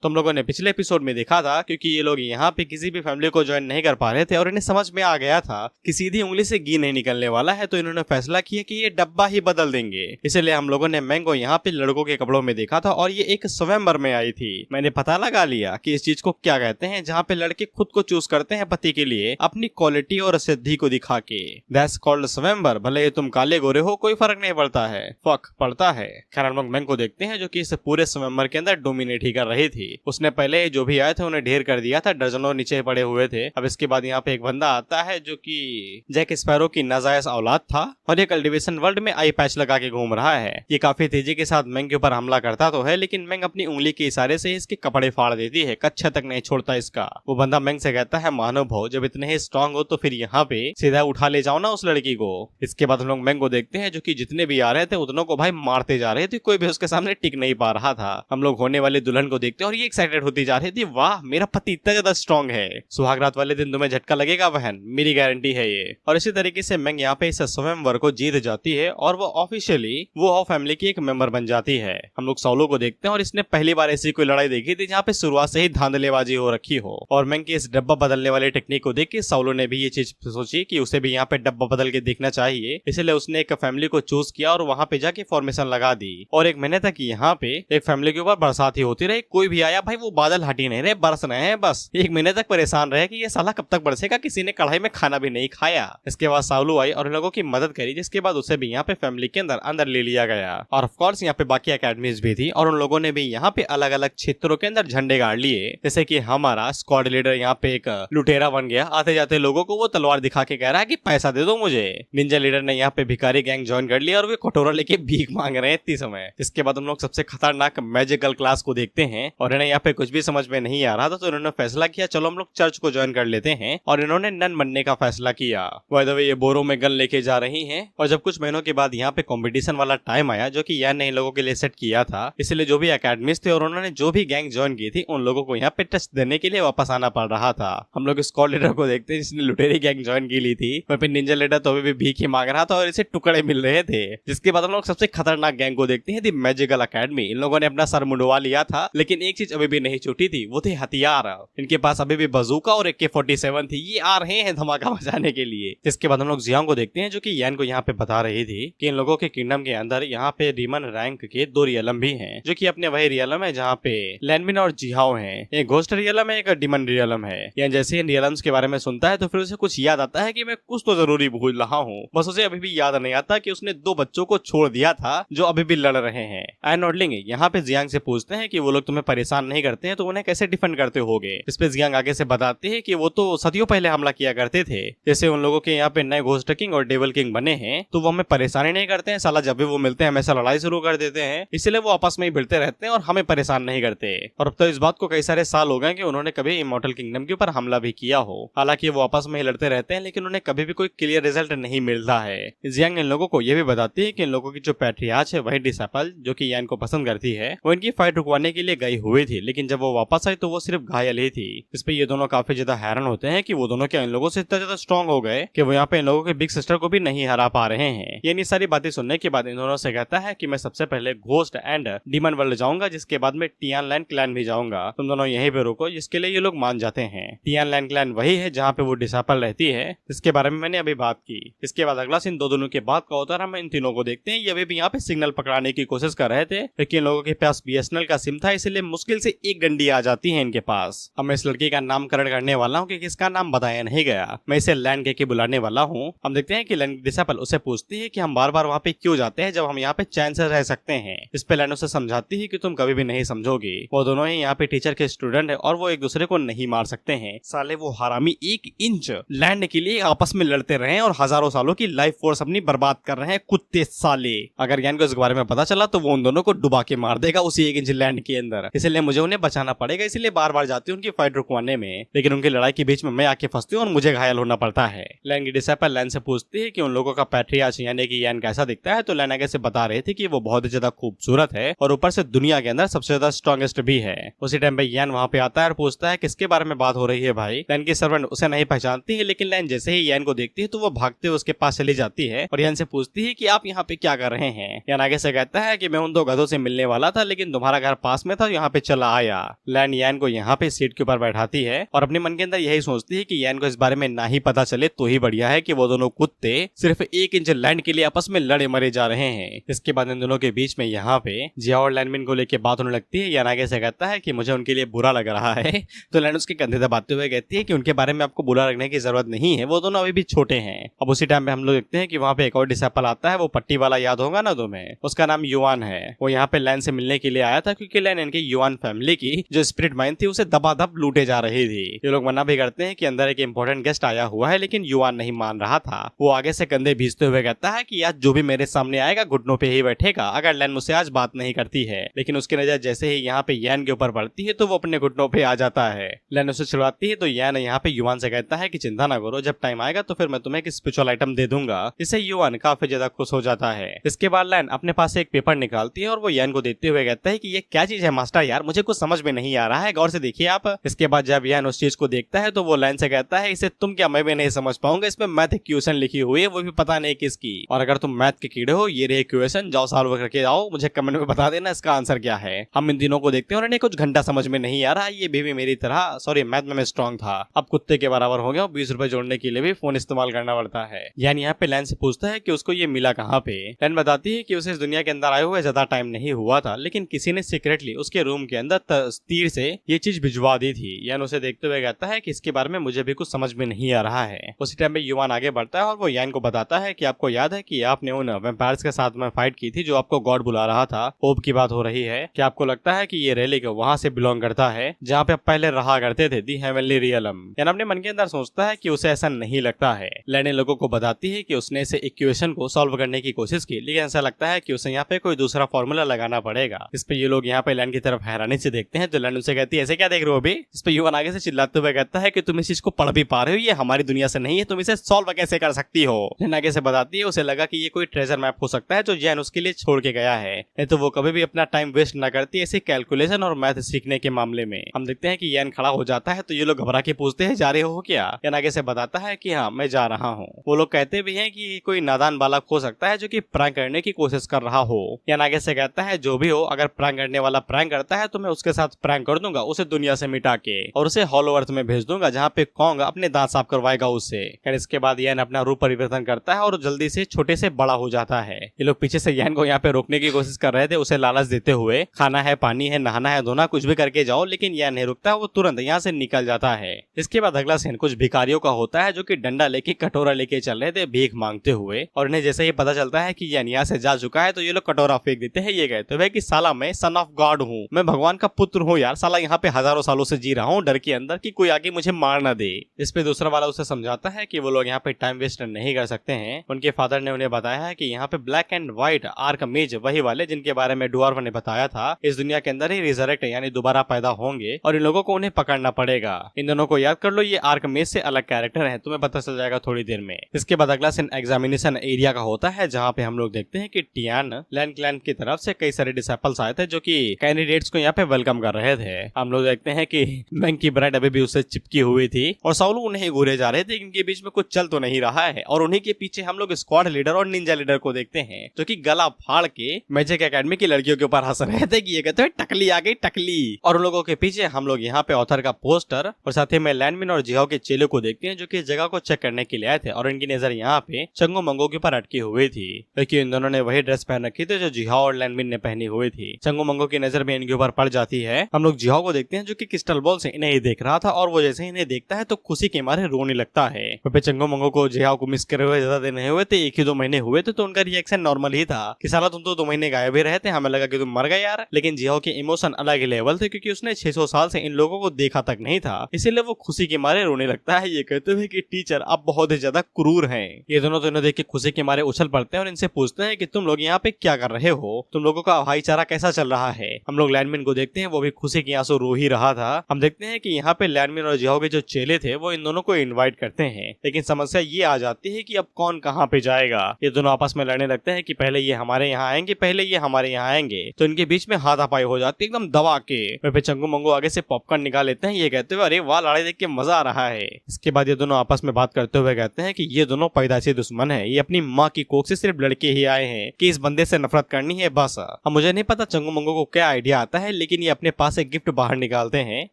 तुम लोगों ने पिछले एपिसोड में देखा था, क्योंकि ये लोग यहाँ पे किसी भी फैमिली को ज्वाइन नहीं कर पा रहे थे और इन्हें समझ में आ गया था कि सीधी उंगली से घी नहीं निकलने वाला है, तो इन्होंने फैसला किया कि ये डब्बा ही बदल देंगे। इसलिए हम लोगों ने मैंग को यहाँ पे लड़कों के कपड़ों में देखा था और ये एक स्वयंवर में आई थी। मैंने पता लगा लिया कि इस चीज को क्या कहते हैं, जहाँ पे लड़के खुद को चूज करते हैं पति के लिए अपनी क्वालिटी और सिद्धि को दिखा के। दैट्स कॉल्ड स्वयंवर। भले ही तुम काले गोरे हो, कोई फर्क नहीं पड़ता है, फक पड़ता है। खैर हम लोग मैंग को देखते हैं जो कि इस पूरे स्वयंवर के अंदर डोमिनेट ही कर रही थी। उसने पहले जो भी आए थे उन्हें ढेर कर दिया था, दर्जनों नीचे पड़े हुए थे। अब इसके बाद यहाँ पे एक बंदा आता है जो कि जैक स्पैरो की नाजायज औलाद था और ये कल्टीवेशन वर्ल्ड में आई पैच लगा के घूम रहा है। ये काफी तेजी के साथ मैंग के ऊपर हमला करता तो है, लेकिन मैंग अपनी उंगली के इशारे से इसके कपड़े फाड़ देती है, कच्छा तक नहीं छोड़ता इसका। वो बंदा मैंग से कहता है, मानो भाव जब इतने ही स्ट्रांग हो तो फिर यहाँ पे सीधा उठा ले जाओ ना उस लड़की को। इसके बाद हम लोग मैंग को देखते हैं जो कि जितने भी आ रहे थे उतनों को भाई मारते जा रहे थे, कोई भी उसके सामने टिक नहीं पा रहा था। हम लोग होने वाली दुल्हन को देखते हैं और ये एक्साइटेड होती जा रही थी, वाह मेरा पति इतना ज्यादा स्ट्रांग है, सुहागरात वाले दिन तुम्हें झटका लगेगा बहन, मेरी गारंटी है ये। और इसी तरीके से मैंग यहाँ पे इस स्वयंवर को जीत जाती है और वो ऑफिशियली वो हाउ फैमिली की एक मेंबर बन जाती है। हम लोग सौलो को देखते हैं और इसने पहली बार ऐसी कोई लड़ाई देखी थी जहाँ पे शुरुआत से ही धांधलेबाजी हो रखी हो। और मैंग की इस डब्बा बदलने वाली टेक्निक को देख के सौलो ने भी ये चीज सोची कि उसे भी यहाँ पे डब्बा बदल के देखना चाहिए, इसलिए उसने एक फैमिली को चूज किया और वहाँ पे जाके फॉर्मेशन लगा दी। और एक महीने तक यहाँ पे एक फैमिली के ऊपर बरसात ही होती रही, कोई भी आया भाई वो बादल हट ही नहीं रहे, बरस रहे हैं बस। एक महीने तक परेशान रहे कि ये साला कब तक बरसेगा, किसी ने कढ़ाई में खाना भी नहीं खाया। इसके बाद सालू आई और लोगों की मदद करी, जिसके बाद उसे भी यहाँ पे फैमिली के अंदर ले लिया गया। और ऑफ कोर्स यहाँ पे बाकी अकेडमीज भी थी और उन लोगों ने भी यहाँ पे अलग अलग क्षेत्रों के अंदर झंडे गाड़ लिए। जैसे कि हमारा स्क्वाड लीडर यहाँ पे एक लुटेरा बन गया, आते जाते लोगों को वो तलवार दिखा के कह रहा है कि पैसा दे दो मुझे। निंजा लीडर ने यहाँ पे भिखारी गैंग ज्वाइन कर लिया और वे कटोरा लेके भीख मांग रहे हैं इतनी समय। इसके बाद हम लोग सबसे खतरनाक मैजिकल क्लास को देखते हैं और इन्हें यहाँ पे कुछ भी समझ में नहीं आ रहा था, तो इन्होंने फैसला किया चलो हम लोग चर्च को ज्वाइन कर लेते हैं और इन्होंने नन बनने का फैसला किया। बाय द वे ये बोरों में गन लेके जा रही हैं और जब कुछ महीनों के बाद यहाँ पे कंपटीशन वाला टाइम आया जो कि यार ने इन लोगों के लिए सेट किया था, इसलिए जो भी अकेडमीज थे और उन्होंने जो भी गैंग ज्वाइन की थी उन लोगों को यहाँ पे टेस्ट देने के लिए वापस आना पड़ रहा था। हम लोग स्क्वाड लीडर को देखते हैं जिसने लुटेरी गैंग ज्वाइन की ली थी, वहीं पे निंजा लीडर तो अभी भी भीख ही मांग रहा था और इसे टुकड़े मिल रहे थे। जिसके बाद हम लोग सबसे खतरनाक गैंग को देखते हैं, दी मैजिकल अकेडमी। इन लोगों ने अपना सर मुंडवा लिया था, लेकिन एक चीज अभी भी नहीं छूटी थी, वो थे हथियार। इनके पास अभी भी बजूका और AK-47 थी, ये आ रहे हैं धमाका बजाने के लिए। इसके बाद हम लोग जियांग को देखते हैं जो कि यान को यहाँ पे बता रही थी कि इन लोगों के किंगडम के अंदर यहाँ पे डीमन रैंक के 2 रियलम भी हैं, जो कि अपने वही रियलम है जहाँ पे लैनमिन और जिहाओ हैं। एक घोस्ट रियलम है, एक डीमन रियलम है। या जैसे इन रियलम्स के बारे में सुनता है तो फिर उसे कुछ याद आता है कि मैं कुछ तो जरूरी भूल रहा हूँ, बस उसे अभी भी याद नहीं आता कि उसने 2 बच्चों को छोड़ दिया था जो अभी भी लड़ रहे हैं। एंड नॉडलिंग यहाँ पे जियांग से पूछते हैं कि वो लोग तुम्हें परेशान नहीं करते हैं तो उन्हें कैसे डिफेंड करते होगे। इस पे जियांग आगे से बताते हैं कि वो तो सदियों पहले हमला किया करते थे, जैसे उन लोगों के यहाँ पे नए घोस्ट किंग और डेविल किंग बने हैं तो वो हमें परेशानी नहीं करते हैं, साला जब भी वो मिलते हैं हमेशा लड़ाई शुरू कर देते हैं, इसलिए वो आपस में ही भिड़ते रहते हैं और हमें परेशान नहीं करते। और अब तो इस बात को कई सारे साल हो गए कि उन्होंने कभी इमॉर्टल किंगडम के ऊपर हमला भी किया हो। हालांकि वो आपस में ही लड़ते रहते हैं लेकिन उन्हें कभी भी कोई क्लियर रिजल्ट नहीं मिलता है। जियांग इन लोगों को ये भी बताती है कि इन लोगों की जो पैट्रियार्च है वही डिसेपल जो कि यान को पसंद करती है, वो इनकी फाइट रुकवाने के लिए गई हुई थी, लेकिन जब वो वापस आई तो वो सिर्फ घायल ही थी। इस पे ये दोनों काफी ज्यादा हैरान होते हैं कि वो दोनों क्या इन लोगों से इतना ज्यादा स्ट्रॉन्ग हो गए कि वो यहाँ पे इन लोगों के बिग सिस्टर को भी नहीं हरा पा रहे हैं। ये सारी बातें सुनने के बाद इन दोनों से कहता है कि मैं सबसे पहले घोस्ट एंड डीमन वर्ल्ड जाऊंगा, जिसके बाद में टियानलैंड क्लैन भी जाऊंगा, तुम दोनों यहीं पे रुको। जिसके लिए ये लोग मान जाते हैं। टियानलैंड क्लैन वही है जहाँ पे वो डिसेपल रहती है, इसके बारे में मैंने अभी बात की। इसके बाद अगला सीन 2 दिनों के बाद का होता है, हम इन तीनों को देखते हैं। ये अभी भी यहाँ पे सिग्नल पकड़ाने की कोशिश कर रहे थे, लेकिन इन लोगों के पास BSNL का सिम था, इसलिए मुश्किल से एक डंडी आ जाती है इनके पास। अब मैं इस लड़की का नामकरण करने वाला हूँ क्योंकि इसका नाम बताया नहीं गया, मैं इसे लैंड के बुलाने वाला हूँ। हम देखते हैं कि लैंड डिसेपल उसे पूछती है कि हम बार बार वहाँ पे क्यों जाते हैं जब हम यहाँ पे चैन से रह सकते हैं। इस पे लैंड उसे समझाती है कि तुम कभी भी नहीं समझोगी, वो दोनों ही यहाँ पे टीचर के स्टूडेंट है और वो एक दूसरे को नहीं मार सकते हैं। साले वो हरामी 1 इंच लैंड के लिए आपस में लड़ते रहे और हजारों सालों की लाइफ फोर्स अपनी बर्बाद कर रहे हैं, कुत्ते साले। अगर ज्ञान को इस बारे में पता चला तो वो उन दोनों को डुबा के मार देगा उसी 1 इंच लैंड के अंदर, इसलिए मुझे उन्हें बचाना पड़ेगा, इसलिए बार बार जाती हूँ उनकी फाइट रुकवाने में, लेकिन उनकी लड़ाई के बीच में मैं आके फंसती हूँ और मुझे घायल होना पड़ता है। लैंड की डिसेपल लैंड से पूछती है कि उन लोगों का पैट्रियार्च यानी कि यान कैसा दिखता है, तो लैंड आगे से बता रहे थे कि वो बहुत ही ज्यादा खूबसूरत है और ऊपर से दुनिया के अंदर सबसे ज्यादा स्ट्रॉन्गेस्ट भी है। उसी टाइम पे यान वहाँ पे आता है और पूछता है किसके बारे में बात हो रही है भाई। लैंड की सर्वेंट उसे नहीं पहचानती है, लेकिन लैंड जैसे ही यान को देखती है तो वो भागते हुए उसके पास चली जाती है और यान से पूछती है कि आप यहाँ पे क्या कर रहे हैं। यान आगे से कहता है कि मैं उन 2 गधों से मिलने वाला था, लेकिन तुम्हारा घर पास में था, यहाँ पे चला आया। लैन यान को यहाँ पे सीट के ऊपर बैठाती है और अपने मन के अंदर यही सोचती है कि यान को इस बारे में ना ही पता चले तो ही बढ़िया है कि वो दोनों कुत्ते सिर्फ 1 इंच लैंड के लिए आपस में लड़े मरे जा रहे हैं। इसके बाद इन दोनों के बीच में यहाँ पे जिया और लैनमिन को लेकर बात होने लगती है। यान आगे से कहता है कि मुझे उनके लिए बुरा लग रहा है, तो लैन उसके कंधे दबाते हुए कहती है कि उनके बारे में आपको बुरा लगने की जरूरत नहीं है, वो दोनों अभी भी छोटे हैं। अब उसी टाइम पे हम लोग देखते हैं कि वहाँ पे एक और डिसेपल आता है, वो पट्टी वाला याद होगा ना तुम्हें, उसका नाम युआन है। वो यहाँ पे लैन से मिलने के लिए आया था क्योंकि लैन इनके युआन फैमिली की जो स्पिरिट माइन थी उसे दबादब लूटे जा रही थी। ये लोग मना भी करते हैं कि अंदर एक इंपॉर्टेंट गेस्ट आया हुआ है, लेकिन युआन नहीं मान रहा था। वो आगे से कंधे भीजते हुए कहता है कि आज जो भी मेरे सामने आएगा घुटनों पे ही बैठेगा अगर लैन मुझसे आज बात नहीं करती है। लेकिन उसकी नजर जैसे ही यहाँ पे यान के ऊपर पड़ती है तो वो अपने घुटनों पे आ जाता है। लैन उसे छुड़वाती है तो यान यहाँ पे युआन से कहता है कि चिंता ना करो, जब टाइम आएगा तो फिर मैं तुम्हें एक स्पिरिचुअल आइटम दे दूंगा। इससे युआन काफी ज्यादा खुश हो जाता है। इसके बाद लैन अपने पास से एक पेपर निकालती है और वो यान को देते हुए कहता है कि ये क्या चीज है मास्टर, यार मुझे कुछ समझ में नहीं आ रहा है, गौर से देखिए आप। इसके बाद जब यान उस चीज को देखता है तो वो लैन से कहता है इसे तुम क्या मैं भी नहीं समझ पाऊंगा, इसमें मैथ क्वेश्चन लिखी हुई है, वो भी पता नहीं किसकी, और अगर तुम मैथ के कीड़े हो ये रहे क्वेश्चन, जाओ सॉल्व करके आओ, मुझे कमेंट में बता देना इसका आंसर क्या है। हम इन दिनों को देखते हैं और इन्हें कुछ घंटा समझ में नहीं आ रहा, ये भी मेरी तरह सॉरी मैथ में मैं स्ट्रॉन्ग था, अब कुत्ते के बराबर हो गया, 20 रुपए जोड़ने के लिए भी फोन इस्तेमाल करना पड़ता है। यानी यहाँ पे लैन से पूछता है कि उसको ये मिला कहाँ पे। लैन बताती है कि उसे इस दुनिया के अंदर आए हुए ज्यादा टाइम नहीं हुआ था, लेकिन किसी ने सीक्रेटली उसके रूम के अंदर तीर से ये चीज भिजवा दी थी। यान उसे देखते हुए कहता है कि इसके बारे में मुझे भी कुछ समझ में नहीं आ रहा है। उसी टाइम पे युआन आगे बढ़ता है और वो यान को बताता है कि आपको याद है कि आपने उन वैम्पायर्स के साथ में फाइट की थी जो आपको गॉड बुला रहा था, होप की बात हो रही है, क्या आपको लगता है कि ये रेलिक वहां से बिलोंग करता है जहाँ पे आप पहले रहा करते थे, दी हेवनली रियलम। यान अपने मन के अंदर सोचता है कि उसे ऐसा नहीं लगता है। लैन लोगों को बताती है कि उसने इस इक्वेशन को सॉल्व करने की कोशिश की, लेकिन ऐसा लगता है कि उसे यहाँ पे कोई दूसरा फॉर्मूला लगाना पड़ेगा। इस पे ये लोग यहाँ पे लैन की तरफ हैरानी से देखते हैं, तो लैन उसे कहती है ऐसे क्या देख रहे हो अभी। इस पे युवान आगे से चिल्लाते हुए कहता है कि तुम इस चीज को पढ़ भी पा रहे हो, ये हमारी दुनिया से नहीं है, तुम इसे सॉल्व कैसे कर सकती हो। लैन आगे से बताती है उसे लगा कि ये कोई ट्रेजर मैप हो सकता है जो जैन उसके लिए छोड़ के गया है, नहीं तो वो कभी भी अपना टाइम वेस्ट न करती ऐसे कैलकुलेशन और मैथ सीखने के मामले में। हम देखते हैं कि यान खड़ा हो जाता है तो ये लोग घबरा के पूछते हैं जा रहे हो क्या। यान आगे से बताता है कि हाँ मैं जा रहा हूँ। वो लोग कहते भी हैं कि कोई नादान बालक हो सकता है जो कि प्रैंक करने की कोशिश कर रहा हो। यान आगे से कहता है जो भी हो, अगर प्रैंक करने वाला प्रैंक करता है तो मैं उसके साथ प्रैंक कर दूंगा, उसे दुनिया से मिटा के, और उसे हॉलो अर्थ में भेज दूंगा जहाँ पे कॉन्ग अपने दांत साफ करवाएगा उससे। खैर इसके बाद यान अपना रूप परिवर्तन करता है और जल्दी से छोटे से बड़ा हो जाता है। ये लोग पीछे से यान को यहाँ पे रोकने की कोशिश कर रहे थे, उसे लालच देते हुए खाना है, पानी है, नहाना है, धोना कुछ भी करके जाओ, लेकिन यान नहीं रुकता, वो तुरंत यहाँ से निकल जाता है। इसके बाद अगला सीन कुछ भिखारियों का होता है जो कि डंडा लेके कटोरा लेके चल रहे थे भीख मांगते हुए, और इन्हें जैसे ही पता चलता है कि यान यहाँ से जा चुका है तो ये लोग कटोरा फेंक देते हैं। ये कहते हुए कि साला मैं सन ऑफ गॉड हूँ, मैं भगवान का पुत्र हूँ यार, साला यहाँ पे हजारों सालों से जी रहा हूँ डर के अंदर कि कोई आगे मुझे मार ना दे। इस पे दूसरा वाला उसे समझाता है कि वो लोग यहाँ पे टाइम वेस्ट नहीं कर सकते हैं। उनके फादर ने उन्हें बताया है कि यहाँ पे ब्लैक एंड व्हाइट आर्कमेज वही वाले जिनके बारे में डुआर्फ ने बताया था इस दुनिया के अंदर ही रिजरेक्ट यानी दोबारा पैदा होंगे और इन लोगों को उन्हें पकड़ना पड़ेगा। इन दोनों को याद कर लो, ये आर्कमेज से अलग कैरेक्टर है, तुम्हें पता चल जाएगा थोड़ी देर में। इसके बाद अगला सीन एग्जामिनेशन एरिया का होता है जहाँ पे हम लोग देखते हैं कि टियान लैन क्लैन की तरफ से कई सारे डिसेपल्स आए थे जो कि कैंडिडेट्स को यहाँ पे वेलकम कर रहे थे। हम लोग देखते हैं कि बैंक की ब्रेड अभी भी उससे चिपकी हुई थी और साउलू उन्हें घूरे जा रहे थे, इनके बीच में कुछ चल तो नहीं रहा है। और उन्हीं के पीछे हम लोग स्क्वाड लीडर और निंजा लीडर को देखते हैं जो कि गला फाड़ के मैजिक एकेडमी की लड़कियों के ऊपर हंस रहे थे कि ये कहते हैं टकली आ गई टकली। और उन लोगों के पीछे हम लोग यहाँ पे ऑथर का पोस्टर और साथ ही में लैंडमिन और जिहाओ के चेलों को देखते हैं जो कि जगह को चेक करने के लिए आए थे, और इनकी नजर यहाँ पे चंगो मंगो के ऊपर अटकी हुई थी क्योंकि इन दोनों ने वही ड्रेस पहन रखी थी जो जिहाओ और लैंडमिन ने पहनी हुई थी। चंगो मंगो की नजर भी इनके ऊपर पड़ जाती है। हम लोग जिहाओ को देखते हैं जो कि क्रिस्टल बॉल से इन्हें ही देख रहा था और वो जैसे इन्हें देखता है तो खुशी के मारे रोने लगता है। चंगो मंगो को जिहाओ को मिस करे हुए ज्यादा दिन नहीं हुए थे, 1 ही 2 महीने हुए थे, तो उनका रिएक्शन नॉर्मल ही था कि साला तुम तो 2 महीने गायब ही रहे थे, हमें लगा कि तुम मर गए यार। लेकिन जिहाओ के इमोशन अलग ही लेवल थे क्योंकि उसने 600 साल से इन लोगों को देखा तक नहीं था, इसीलिए वो खुशी के मारे रोने लगता है। ये कहते हुए कि टीचर आप बहुत ही ज्यादा क्रूर हैं। ये दोनों तो इन्हें देख के खुशी के मारे उछल पड़ते हैं और इनसे पूछते हैं कि तुम लोग यहाँ पे क्या कर रहे हो, तुम लोगों का भाईचारा कैसा चल रहा है। हम लोग लैंडमिन को देखते हैं, वो भी खुशी के आंसू रो ही रहा था। हम देखते हैं कि यहाँ पे लैंडमिन और जिहाओ के जो चेले थे वो इन दोनों को इनवाइट करते हैं, लेकिन समस्या ये आ जाती है कि अब कौन कहाँ पे जाएगा। ये दोनों आपस में लड़ने लगते हैं कि पहले ये हमारे यहाँ आएंगे, पहले ये हमारे यहाँ आएंगे, तो इनके बीच में हाथापाई हो जाती है एकदम दबा के। चंगू मंगू आगे से पॉपकॉर्न निकाल लेते हैं, ये कहते हुए अरे वाह लड़ाई देख के मजा आ रहा है। इसके बाद ये दोनों आपस में बात करते हुए कहते हैं कि ये दोनों पैदाइशी दुश्मन है, ये अपनी माँ की कोख से सिर्फ लड़के ही आए हैं कि इस बंदे से नफरत करनी है बस। अब मुझे नहीं पता चंगू मंगू को क्या आइडिया आता है, लेकिन ये अपने पास एक गिफ्ट बाहर निकालते हैं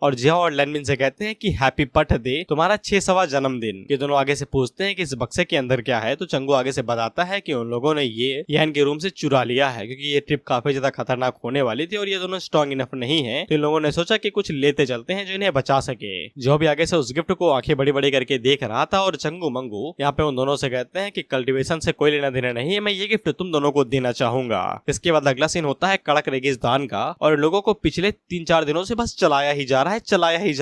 और जियाओ और लैनमिन से कहते हैं कि हैप्पी बर्थडे, तुम्हारा 6वां जन्मदिन। ये दोनों आगे से पूछते हैं कि इस बक्से के अंदर क्या है, तो चंगू आगे से बताता है कि उन लोगों ने ये यान के रूम से चुरा लिया है क्योंकि ये ट्रिप काफी ज्यादा खतरनाक होने वाली थी और ये दोनों स्ट्रॉन्ग इनफ नहीं है, तो इन लोगों ने सोचा कि कुछ लेते चलते हैं जो इन्हें बचा सके। जो भी आगे से उस गिफ्ट को आंखें बड़ी बड़ी करके देख रहा था और चंगू मंगू यहाँ पे उन दोनों से कहते हैं कि कल्टीवेशन से कोई लेना देना नहीं है, मैं ये गिफ्ट तुम दोनों को देना चाहूंगा। इसके बाद अगला सीन होता है कड़क रेगिस्तान का और इन लोगों को पिछले 3-4 दिनों से बस चलाया ही जा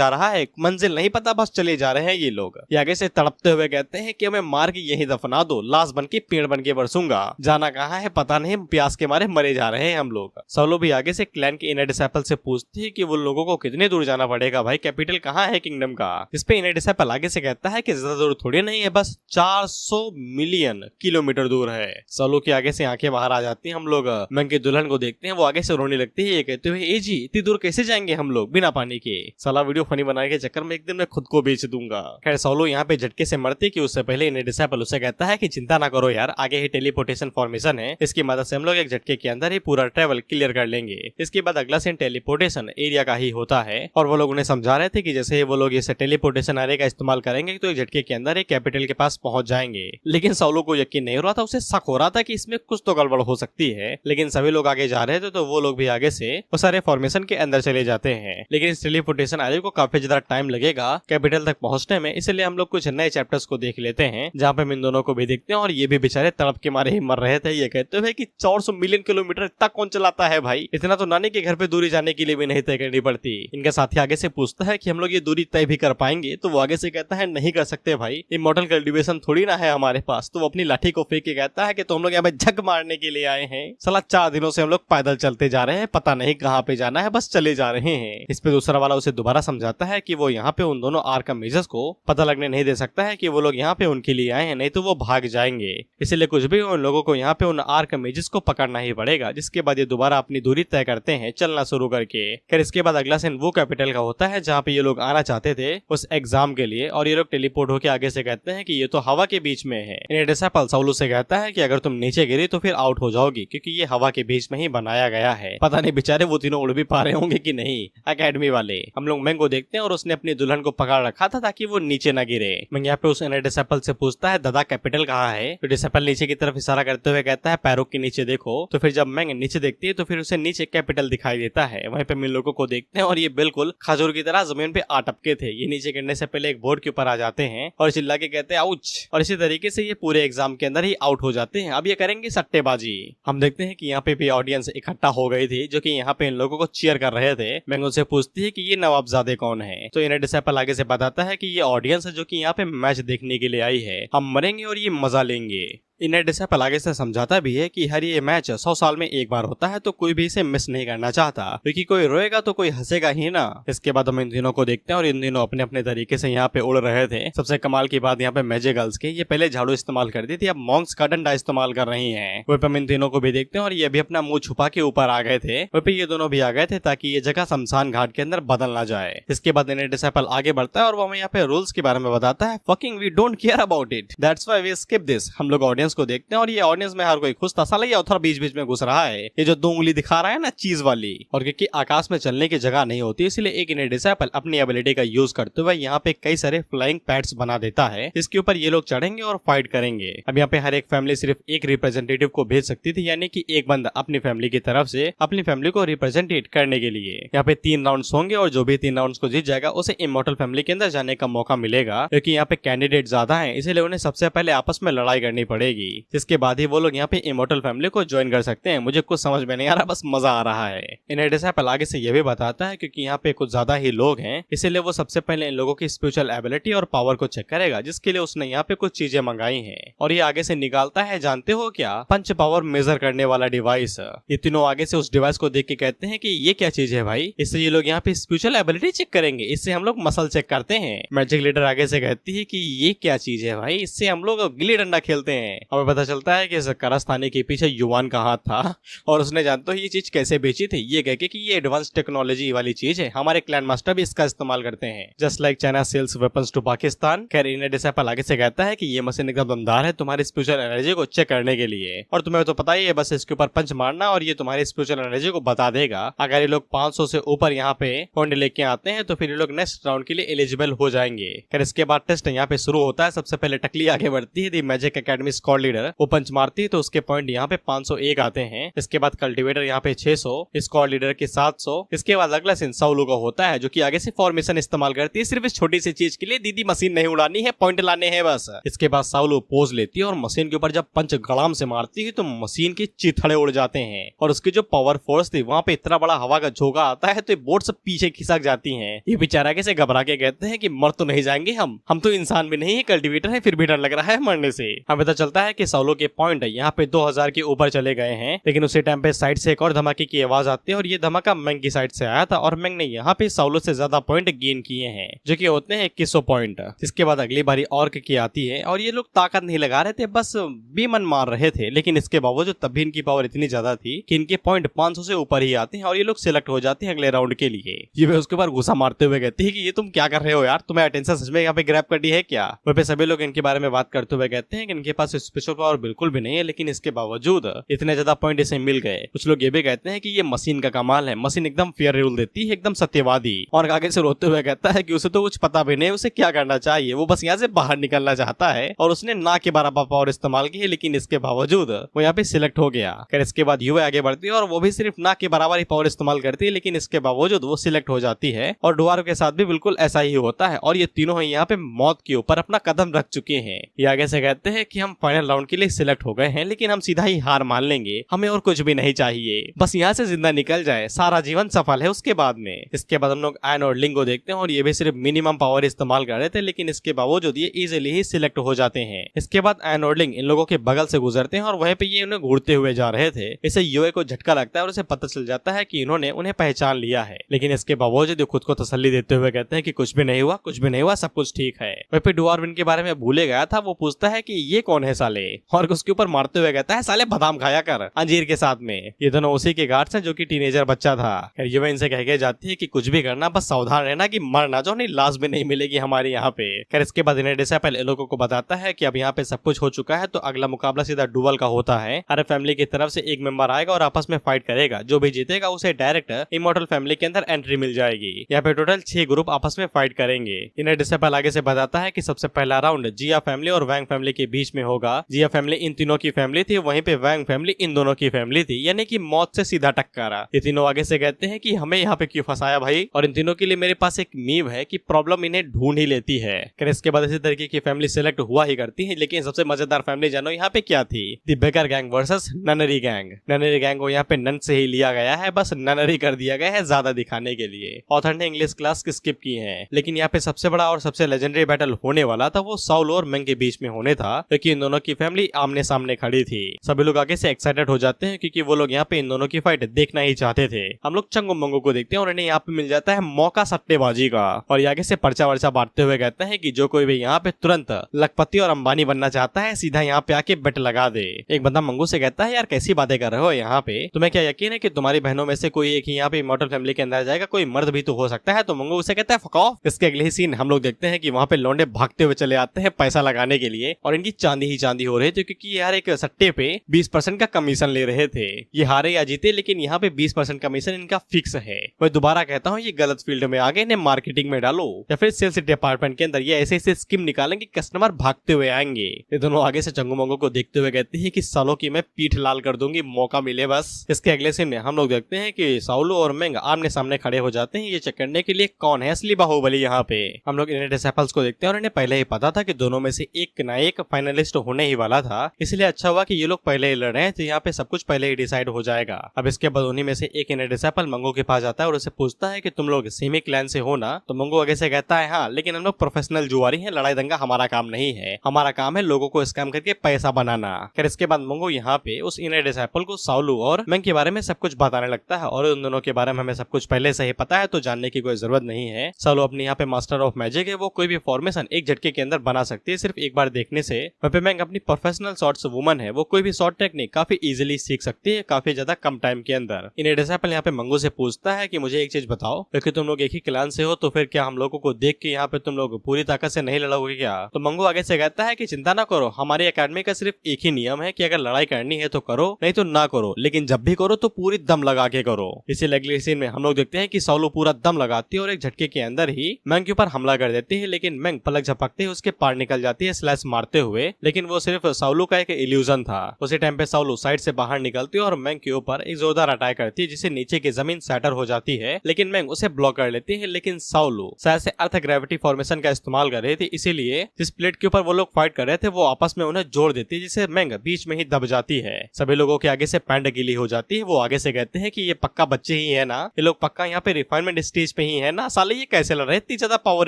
रहा है, मंजिल नहीं पता, बस चले जा रहे हैं ये लोग। ये आगे से तड़पते हुए कहते हैं कि हमें मार के यही दफना दो, लाश बन के पेड़ बन के बरसूंगा, जाना कहाँ है पता नहीं, प्यास के मारे मरे जा रहे हैं हम लोग। सोलो भी आगे से क्लैन के इनर डिसाइपल से पूछती है कि वो लोगों को कितने दूर जाना पड़ेगा भाई, कैपिटल कहाँ है किंगडम का। इस पे इनर डिसाइपल आगे से कहता है कि ज्यादा दूर थोड़ी नहीं है, बस 400 मिलियन किलोमीटर दूर है। सोलो की आगे से आंखें बाहर आ जाती हैं। हम लोग मंग के दुल्हन को देखते हैं, वो आगे से रोने लगती है, ये कहते हुए ए जी इतनी दूर कैसे जाएंगे हम लोग बिना पानी के, साला वीडियो फनी बनाने के चक्कर में एक दिन मैं खुद को बेच दूंगा। खैर सोलो यहाँ पे झटके से मरती कि उससे पहले इनर डिसाइपल उसे कहता है कि चिंता ना करो यार, आगे ही टेलीपोर्टेशन फॉर्मेशन है, इसकी मदद से हम लोग एक झटके के अंदर ही पूरा ट्रेवल क्लियर कर लेंगे। इसके बाद अगला सीन टेलीपोर्टेशन एरिया का ही होता है और वो लोग उन्हें समझा रहे थे कि जैसे वो लोग इस टेलीपोर्टेशन एरिया का इस्तेमाल करेंगे तो एक झटके के अंदर एक कैपिटल के पास पहुंच जाएंगे। लेकिन सोलो को यकीन नहीं हो रहा था, उसे शक हो रहा था कि इसमें कुछ तो गड़बड़ हो सकती है। लेकिन सभी लोग आगे जा रहे थे तो वो लोग भी आगे से वो सारे फॉर्मेशन के अंदर चले जाते हैं। लेकिन इस टेलीपोर्टेशन एरिया को काफी ज्यादा टाइम लगेगा कैपिटल तक पहुंचने में, इसलिए हम लोग कुछ नए चैप्टर्स को देख लेते हैं जहाँ पे हम इन दोनों को भी देखते हैं और ये भी बेचारे तड़प के मारे ही मर रहे थे। ये कहते हुए कि 400 मिलियन किलोमीटर इतना कौन चलाता है भाई, इतना तो नानी के घर पे दूरी जाने के लिए भी नहीं तय करनी पड़ती। इनका साथी आगे से पूछता है कि हम लोग ये दूरी तय भी कर पाएंगे, तो वो आगे से कहता है नहीं कर सकते भाई, इमॉर्टल कल्टीवेशन थोड़ी ना है हमारे पास। तो वो अपनी लाठी को फेंक के कहता है कि तुम लोग यहाँ पे झक मारने के लिए आए हैं, साला 4 दिनों से हम लोग पैदल चलते जा रहे हैं, पता नहीं कहाँ पे जाना है, बस चले जा रहे हैं। इस पे दूसरा वाला उसे दोबारा समझाता है कि वो यहाँ पे उन दोनों आर्कम मेजर्स को पता लगने नहीं दे सकता है कि वो लोग यहाँ पे उनके लिए आए हैं, नहीं तो वो भाग जाएंगे। इसलिए कुछ भी उन लोगों को यहाँ पे उन आर्कम मेजर्स को पकड़ना ही पड़ेगा। जिसके बाद ये दोबारा अपनी दूरी तय करते हैं चलना शुरू करके। फिर इसके बाद अगला सीन वो कैपिटल का होता है जहाँ पे ये लोग आना चाहते थे उस एग्जाम के लिए और ये लोग टेलीपोर्ट होकर आगे से कहते हैं कि ये तो हवा के बीच में है। इन्हें डिसाइपल सोलो से कहता है कि अगर तुम नीचे गिरी तो फिर आउट हो जाओगी क्योंकि ये हवा के बीच में ही बनाया गया है। पता नहीं बेचारे वो तीनों उड़ भी पा रहे होंगे कि नहीं एकेडमी वाले। हम लोग मैंग को देखते हैं और उसने अपनी दुल्हन को पकड़ रखा था ताकि वो नीचे न गिरे। मैंग यहाँ पे उस डिसाइपल से पूछता है दादा कैपिटल कहाँ है, तो डिसाइपल नीचे की तरफ इशारा करते हुए कहता है पैरों के नीचे देखो। तो फिर जब मैंग नीचे देखती है तो फिर उसे नीचे कैपिटल दिखाई देता है। वहीं पे हम लोगों को देखते हैं और ये बिल्कुल खजूर की तरह जमीन पे आ टपके थे। ये नीचे गिरने से पहले एक बोर्ड के ऊपर आ जाते हैं और चिल्ला के कहते हैं आउच, और इसी तरीके से ये पूरे एग्जाम के अंदर ही आउट हो जाते हैं। अब ये करेंगे सट्टेबाजी। हम देखते हैं कि यहाँ पे भी ऑडियंस इकट्ठा हो गई थी जो कि यहाँ पे इन लोगों को चीयर कर रहे थे। मैंग उनसे पूछती है कि ये नवाबजादे कौन है, तो इन्हें डिसाइपल आगे से बताता है कि ये ऑडियंस है जो कि यहाँ पे मैच देखने के लिए आई है, हम मरेंगे और ये मजा लेंगे। इन्हें डिसाइपल आगे से समझाता भी है कि हर ये मैच 100 साल में एक बार होता है तो कोई भी इसे मिस नहीं करना चाहता क्योंकि कोई रोएगा तो कोई हंसेगा ही ना। इसके बाद हम इन तीनों को देखते हैं और इन तीनों अपने अपने तरीके से यहाँ पे उड़ रहे थे। सबसे कमाल की बात यहाँ पे मैजिक गर्ल्स की, ये पहले झाड़ू इस्तेमाल करती थी, अब मॉन्क्स का डंडा इस्तेमाल कर रही है। वहीं पे हम इन तीनों को भी देखते हैं और ये भी अपना मुंह छुपा के ऊपर आ गए थे। वहीं पे ये दोनों भी आ गए थे ताकि ये जगह शमशान घाट के अंदर बदल ना जाए। इसके बाद इन्हें डिसाइपल आगे बढ़ता है और वो हमें यहाँ पे रूल्स के बारे में बताता है। Fucking we don't care about it, that's why we skip this. हम लोग ऑडियंस को देखते हैं और ये ऑडियंस में हर कोई खुश था, साला ये ऑथर बीच बीच में घुस रहा है, ये जो 2 उंगली दिखा रहा है ना चीज वाली। और क्योंकि आकाश में चलने की जगह नहीं होती इसलिए एक इन्हें डिसाइपल अपनी एबिलिटी का यूज करते हुए यहाँ पे कई सारे फ्लाइंग पैड्स बना देता है। इसके ऊपर ये लोग चढ़ेंगे और फाइट करेंगे। अब यहाँ पे हर एक फैमिली सिर्फ एक रिप्रेजेंटेटिव को भेज सकती थी, यानी कि एक बंदा अपनी फैमिली की तरफ से अपनी फैमिली को रिप्रेजेंटेट करने के लिए। यहाँ पे 3 राउंड होंगे और जो भी 3 राउंड को जीत जाएगा उसे इमॉर्टल फैमिली के अंदर जाने का मौका मिलेगा। क्योंकि यहाँ पे कैंडिडेट ज्यादा है इसलिए उन्हें सबसे पहले आपस में लड़ाई करनी पड़ेगी, जिसके बाद ही वो लोग यहाँ पे इमॉर्टल फैमिली को ज्वाइन कर सकते हैं। मुझे कुछ समझ में नहीं आ रहा, बस मजा आ रहा है। इन्हें डिसाइपल आगे से ये भी बताता है क्योंकि यहाँ पे कुछ ज्यादा ही लोग हैं इसीलिए वो सबसे पहले इन लोगों की स्पिरिचुअल एबिलिटी और पावर को चेक करेगा, जिसके लिए उसने यहाँ पे कुछ चीजें मंगाई हैं। और ये आगे से निकालता है, जानते हो क्या, पंच पावर मेजर करने वाला डिवाइस। ये तीनों आगे से उस डिवाइस को देख के कहते हैं कि ये क्या चीज है भाई, इससे ये लोग यहाँ पे स्पिरिचुअल एबिलिटी चेक करेंगे, इससे हम लोग मसल चेक करते हैं। मैजिक लीडर आगे से कहती है कि ये क्या चीज है भाई, इससे हम लोग गिल्ली डंडा खेलते हैं। हमें पता चलता है कि इस कारस्तानी के पीछे युवान का हाथ था और उसने जानते हो ये चीज कैसे बेची थी, ये कह के कि ये एडवांस टेक्नोलॉजी वाली चीज है, हमारे क्लैन मास्टर भी इसका इस्तेमाल करते हैं, just like China sells weapons to Pakistan. खैर इन्हें डिसेपल आगे से कहता है कि ये मशीन एकदम दमदार है तुम्हारी स्पिरिचुअल एनर्जी को चेक करने के लिए, और तुम्हें तो पता ही है बस इसके ऊपर पंच मारना और ये तुम्हारी स्पिरिचुअल एनर्जी को बता देगा। अगर ये लोग 500 से ऊपर यहाँ पे पॉइंट लेके आते हैं तो फिर ये लोग नेक्स्ट राउंड के लिए एलिजिबल हो जाएंगे। खैर इसके बाद टेस्ट यहाँ पे शुरू होता है। सबसे पहले टकली आगे बढ़ती है, दी मैजिक एकेडमी स्क्वाड लीडर, वो पंच मारती है तो उसके पॉइंट यहाँ पे 501 आते हैं। इसके बाद कल्टिवेटर यहाँ पे 600, स्क्वाड लीडर के 700। इसके बाद अगला सीन साउलू का होता है जो कि आगे से फॉर्मेशन इस्तेमाल करती है सिर्फ इस छोटी सी चीज के लिए, दीदी मशीन नहीं उड़ानी है, पॉइंट लाने हैं बस। इसके बाद साउलू पोज लेती है और मशीन के ऊपर जब पंच गड़ाम से मारती है तो मशीन के चिथड़े उड़ जाते हैं और उसकी जो पावर फोर्स थी वहाँ पे इतना बड़ा हवा का झोंका आता है तो बोट सब पीछे खिसक जाती हैं। ये बेचारा कैसे घबरा के कहते हैं कि मर तो नहीं जाएंगे हम तो इंसान भी नहीं है, कल्टिवेटर है, फिर भी डर लग रहा है मरने से। हमें पता चलता है कि साउलू के पॉइंट यहाँ पे 2000 के ऊपर चले गए हैं, लेकिन उसी टाइम पे साइड से एक और धमाके की आवाज आती है और ये धमाका मेंग की साइड से आया था और मेंग ने यहाँ पे साउलू से ज्यादा पॉइंट गेन किए हैं जो कि होते हैं 2100 पॉइंट। इसके बाद अगली बारी ऑर्क की आती है और ये लोग ताकत नहीं लगा रहे थे, बस बेमन मार रहे थे, लेकिन इसके बावजूद तब भी इनकी पावर इतनी ज्यादा थी कि इनके पॉइंट 500 से ऊपर ही आते हैं और ये लोग सिलेक्ट हो जाते हैं अगले राउंड के लिए। ये वे उसके ऊपर गुस्सा मारते हुए कहते हैं कि ये तुम क्या कर रहे हो यार, तुम्हें अटेंशन सच में यहाँ पे ग्रैब करनी है क्या। वह पे सभी लोग इनके बारे में बात करते हुए कहते हैं कि इनके पास स्पेशल पावर बिल्कुल भी नहीं है, लेकिन इसके बावजूद इतने ज्यादा पॉइंट इसे मिल गए। कुछ लोग ये भी कहते हैं कि ये मशीन का कमाल है, मशीन एकदम फेयर रूल देती है, एकदम सत्यवादी। और आगे से रोते हुए कहता है कि उसे तो कुछ पता भी नहीं उसे क्या करना चाहिए, वो बस यहाँ से बाहर निकलना चाहता है और उसने ना के बराबर पावर इस्तेमाल की है, लेकिन इसके बावजूद वो यहाँ पे सिलेक्ट हो गया। खैर इसके बाद युवा आगे बढ़ती है और वो भी सिर्फ ना के बराबर ही पावर इस्तेमाल करती है, लेकिन इसके बावजूद वो सिलेक्ट हो जाती है। और डुआरो के साथ भी बिल्कुल ऐसा ही होता है और ये तीनों ही यहाँ पे मौत के ऊपर अपना कदम रख चुके हैं। ये आगे से कहते हैं कि हम फाइनल राउंड के लिए सिलेक्ट हो गए हैं, लेकिन हम सीधा ही हार मान लेंगे, हमें और कुछ भी नहीं चाहिए, बस यहाँ से जिंदा निकल जाए, सारा जीवन सफल है उसके बाद में। इसके बाद हम लोग आयन और लिंग को देखते हैं और ये भी सिर्फ मिनिमम पावर इस्तेमाल कर रहे थे, लेकिन इसके बावजूद ये इजिली ही सिलेक्ट हो जाते हैं। इसके बाद आयन और लिंग इन लोगों के बगल से गुजरते हैं और वहीं पे ये उन्हें घूरते हुए जा रहे थे। इसे युवा को झटका लगता है और उसे पता चल जाता है कि इन्होंने उन्हें पहचान लिया है, लेकिन इसके बावजूद खुद को तसल्ली देते हुए कहते हैं कि कुछ भी नहीं हुआ, कुछ भी नहीं हुआ, सब कुछ ठीक है। वहीं पे डुआर्विन के बारे में भूले गया था, वो पूछता है कि ये कौन है साले, और उसके ऊपर मारते हुए कहता है साले बादाम खाया कर अंजीर के साथ में। ये दोनों उसी के गार्ड्स हैं जो कि टीनेजर बच्चा था। युवा इनसे कह के जाती है कि कुछ भी करना बस सावधान रहना कि मर ना जाओ, नहीं लाश भी नहीं मिलेगी हमारे यहाँ पे। खैर इसके बाद इन्हें डिसेपल लोगों को बताता है कि अब यहाँ पे सब कुछ हो चुका है, तो अगला मुकाबला सीधा डुअल का होता है। हर फैमिली की तरफ से एक मेंबर आएगा और आपस में फाइट करेगा, जो भी जीतेगा उसे डायरेक्ट इमॉर्टल फैमिली के अंदर एंट्री मिल जाएगी। यहाँ पे टोटल 6 ग्रुप आपस में फाइट करेंगे। इन्हें डिसेपल आगे से बताता है कि सबसे पहला राउंड जिया फैमिली और वैंग फैमिली के बीच में होगा। जिया फैमिली इन तीनों की फैमिली थी, वहीं पे वैंग फैमिली इन दोनों की फैमिली थी, यानी कि मौत से सीधा टक्करा। ये तीनों आगे से कहते हैं कि हमें यहाँ पे क्यों फंसाया भाई, और इन तीनों के लिए मेरे पास एक मीम है कि प्रॉब्लम इन्हें ढूंढ ही लेती है। फिर इसके बाद इसी तरीके की फैमिली सिलेक्ट हुआ ही करती है, लेकिन सबसे मजेदार फैमिली जानो यहाँ पे क्या थी, the baker gang versus nunnery gang. Nunnery gang को यहाँ पे नन से ही लिया गया है, बस ननरी कर दिया गया है ज्यादा दिखाने के लिए। ऑथर ने इंग्लिश क्लास स्किप की है, लेकिन यहाँ पे सबसे बड़ा और सबसे लेजेंडरी बैटल होने वाला था वो साउल और मेंग के बीच में होने था, क्योंकि इन दोनों की फैमिली आमने सामने खड़ी थी। सभी लोग आगे से एक्साइटेड हो जाते हैं क्योंकि वो लोग यहाँ पे इन दोनों की फाइट देखना ही चाहते थे। हम लोग चंगो मंगो को देखते हैं और इन्हें यहाँ पे मिल जाता है मौका सट्टेबाजी का, और ये आगे से पर्चा वर्चा बांटते हुए कहते हैं कि जो कोई भी यहाँ पे तुरंत लखपति और अंबानी बनना चाहता है सीधा यहाँ पे आके बेट लगा दे। एक बंदा मंगू से कहता है यार कैसी बातें कर रहे हो यहाँ पे, तुम्हें क्या यकीन है कि तुम्हारी बहनों में से कोई एक ही यहाँ पे इमॉर्टल फैमिली के अंदर जाएगा, कोई मर्द भी तो हो सकता है। तो मंगू उसे कहता है फक ऑफ। इसके अगले ही सीन हम लोग देखते हैं कि वहाँ पे लौंडे भागते हुए चले आते हैं पैसा लगाने के लिए, और इनकी चांदी ही चांदी हो रही थी क्योंकि यार एक सट्टे पे 20% का कमीशन ले रहे थे। ये हारे या जीते, लेकिन यहाँ पे 20% कमीशन इनका फिक्स है। मैं दोबारा कहता हूँ ये गलत फील्ड में आ गए, इन्हें मार्केटिंग में डालो या फिर सेल्स डिपार्टमेंट के अंदर ये ऐसे ऐसे स्कीम निकालेंगे कस्टमर भागते हुए आएंगे। ये दोनों आगे से चंगू मंगू को देखते हुए कहते हैं कि सालों की मैं पीठ लाल कर दूंगी, मौका मिले बस। इसके अगले सीन में हम लोग देखते हैं कि साउलो और मेंग आमने सामने खड़े हो जाते हैं ये चेक करने के लिए कौन है असली बाहुबली यहाँ पे। हम लोग इन्हें डिसेपल्स को देखते हैं और इन्हें पहले ही पता था कि दोनों में से एक ना एक फाइनलिस्ट होने ही वाला था, इसलिए अच्छा हुआ कि ये लोग पहले ही लड़ रहे हैं, तो यहाँ पे सब कुछ पहले ही डिसाइड हो जाएगा। अब इसके बाद उन्हीं में से एक इन्हें डिसेपल मंगो के पास जाता है और उसे पूछता है कि तुम लोग सीमी क्लैन से हो ना, तो मंगो आगे से कहता है हाँ, लेकिन हम लोग प्रोफेशनल जुआरी हैं, लड़ाई दंगा हमारा काम नहीं है, हमारा काम है लोगों को स्कैम करके पैसा बनाना। फिर इसके बाद मंगो यहाँ पे उस इनर डिसेपल को साउलू और मेंग के बारे में सब कुछ बताने लगता है, और उन दोनों के बारे में हमें सब कुछ पहले से ही पता है, तो जानने की कोई जरूरत नहीं है। साउलू अपने यहाँ पे मास्टर ऑफ मैजिक है, वो कोई भी फॉर्मेशन एक झटके के अंदर बना सकती है सिर्फ एक बार देखने से। वहीं पे मेंग अपनी अपनी प्रोफेशनल शॉट्स वुमन है वो कोई भी शॉट टेक्निक काफी इजीली सीख सकती है काफी ज्यादा कम टाइम के अंदर। इन्हें डिसाइपल यहाँ पे मंगू से पूछता है कि मुझे एक चीज बताओ, क्योंकि तुम लोग एक ही क्लान से हो तो फिर क्या हम लोगों को देख के यहाँ पे तुम लोग पूरी ताकत से नहीं लड़ोगे क्या? तो मंगू आगे से कहता है कि चिंता ना करो, हमारी एकेडमी का सिर्फ एक ही नियम है कि अगर लड़ाई करनी है तो करो, नहीं तो ना करो, लेकिन जब भी करो तो पूरी दम लगा के करो। इसीलिए अगले सीन में हम लोग देखते हैं कि साउलू पूरा दम लगाती है और एक झटके के अंदर ही मैंग के ऊपर हमला कर देती है, लेकिन मैंग पलक झपकते ही उसके पार निकल जाती है स्लैश मारते हुए, लेकिन वो सिर्फ साउलू का एक इल्यूजन था। उसी टाइम पे साउलू साइड से बाहर निकलती है और मैंग के ऊपर एक जोरदार अटैक करती है जिससे नीचे की जमीन सैटर हो जाती है, लेकिन मैंग उसे ब्लॉक कर लेती है। लेकिन साउलू शायद से अर्थ ग्रेविटी फॉर्मेशन का इस्तेमाल कर रही थी, इसीलिए जिस प्लेट के ऊपर वो लोग फाइट कर रहे थे वो आपस में उन्हें जोड़ देती है, जिससे मैंग बीच में ही दब जाती है। सभी लोगों के आगे से पैंट गीली हो जाती है। वो आगे से कहते हैं कि ये पक्का बच्चे ही है ना, ये लोग पक्का यहाँ पे रिफाइनमेंट स्टेज पे ही है ना, साले ये कैसे लड़ रहे इतनी ज्यादा पावर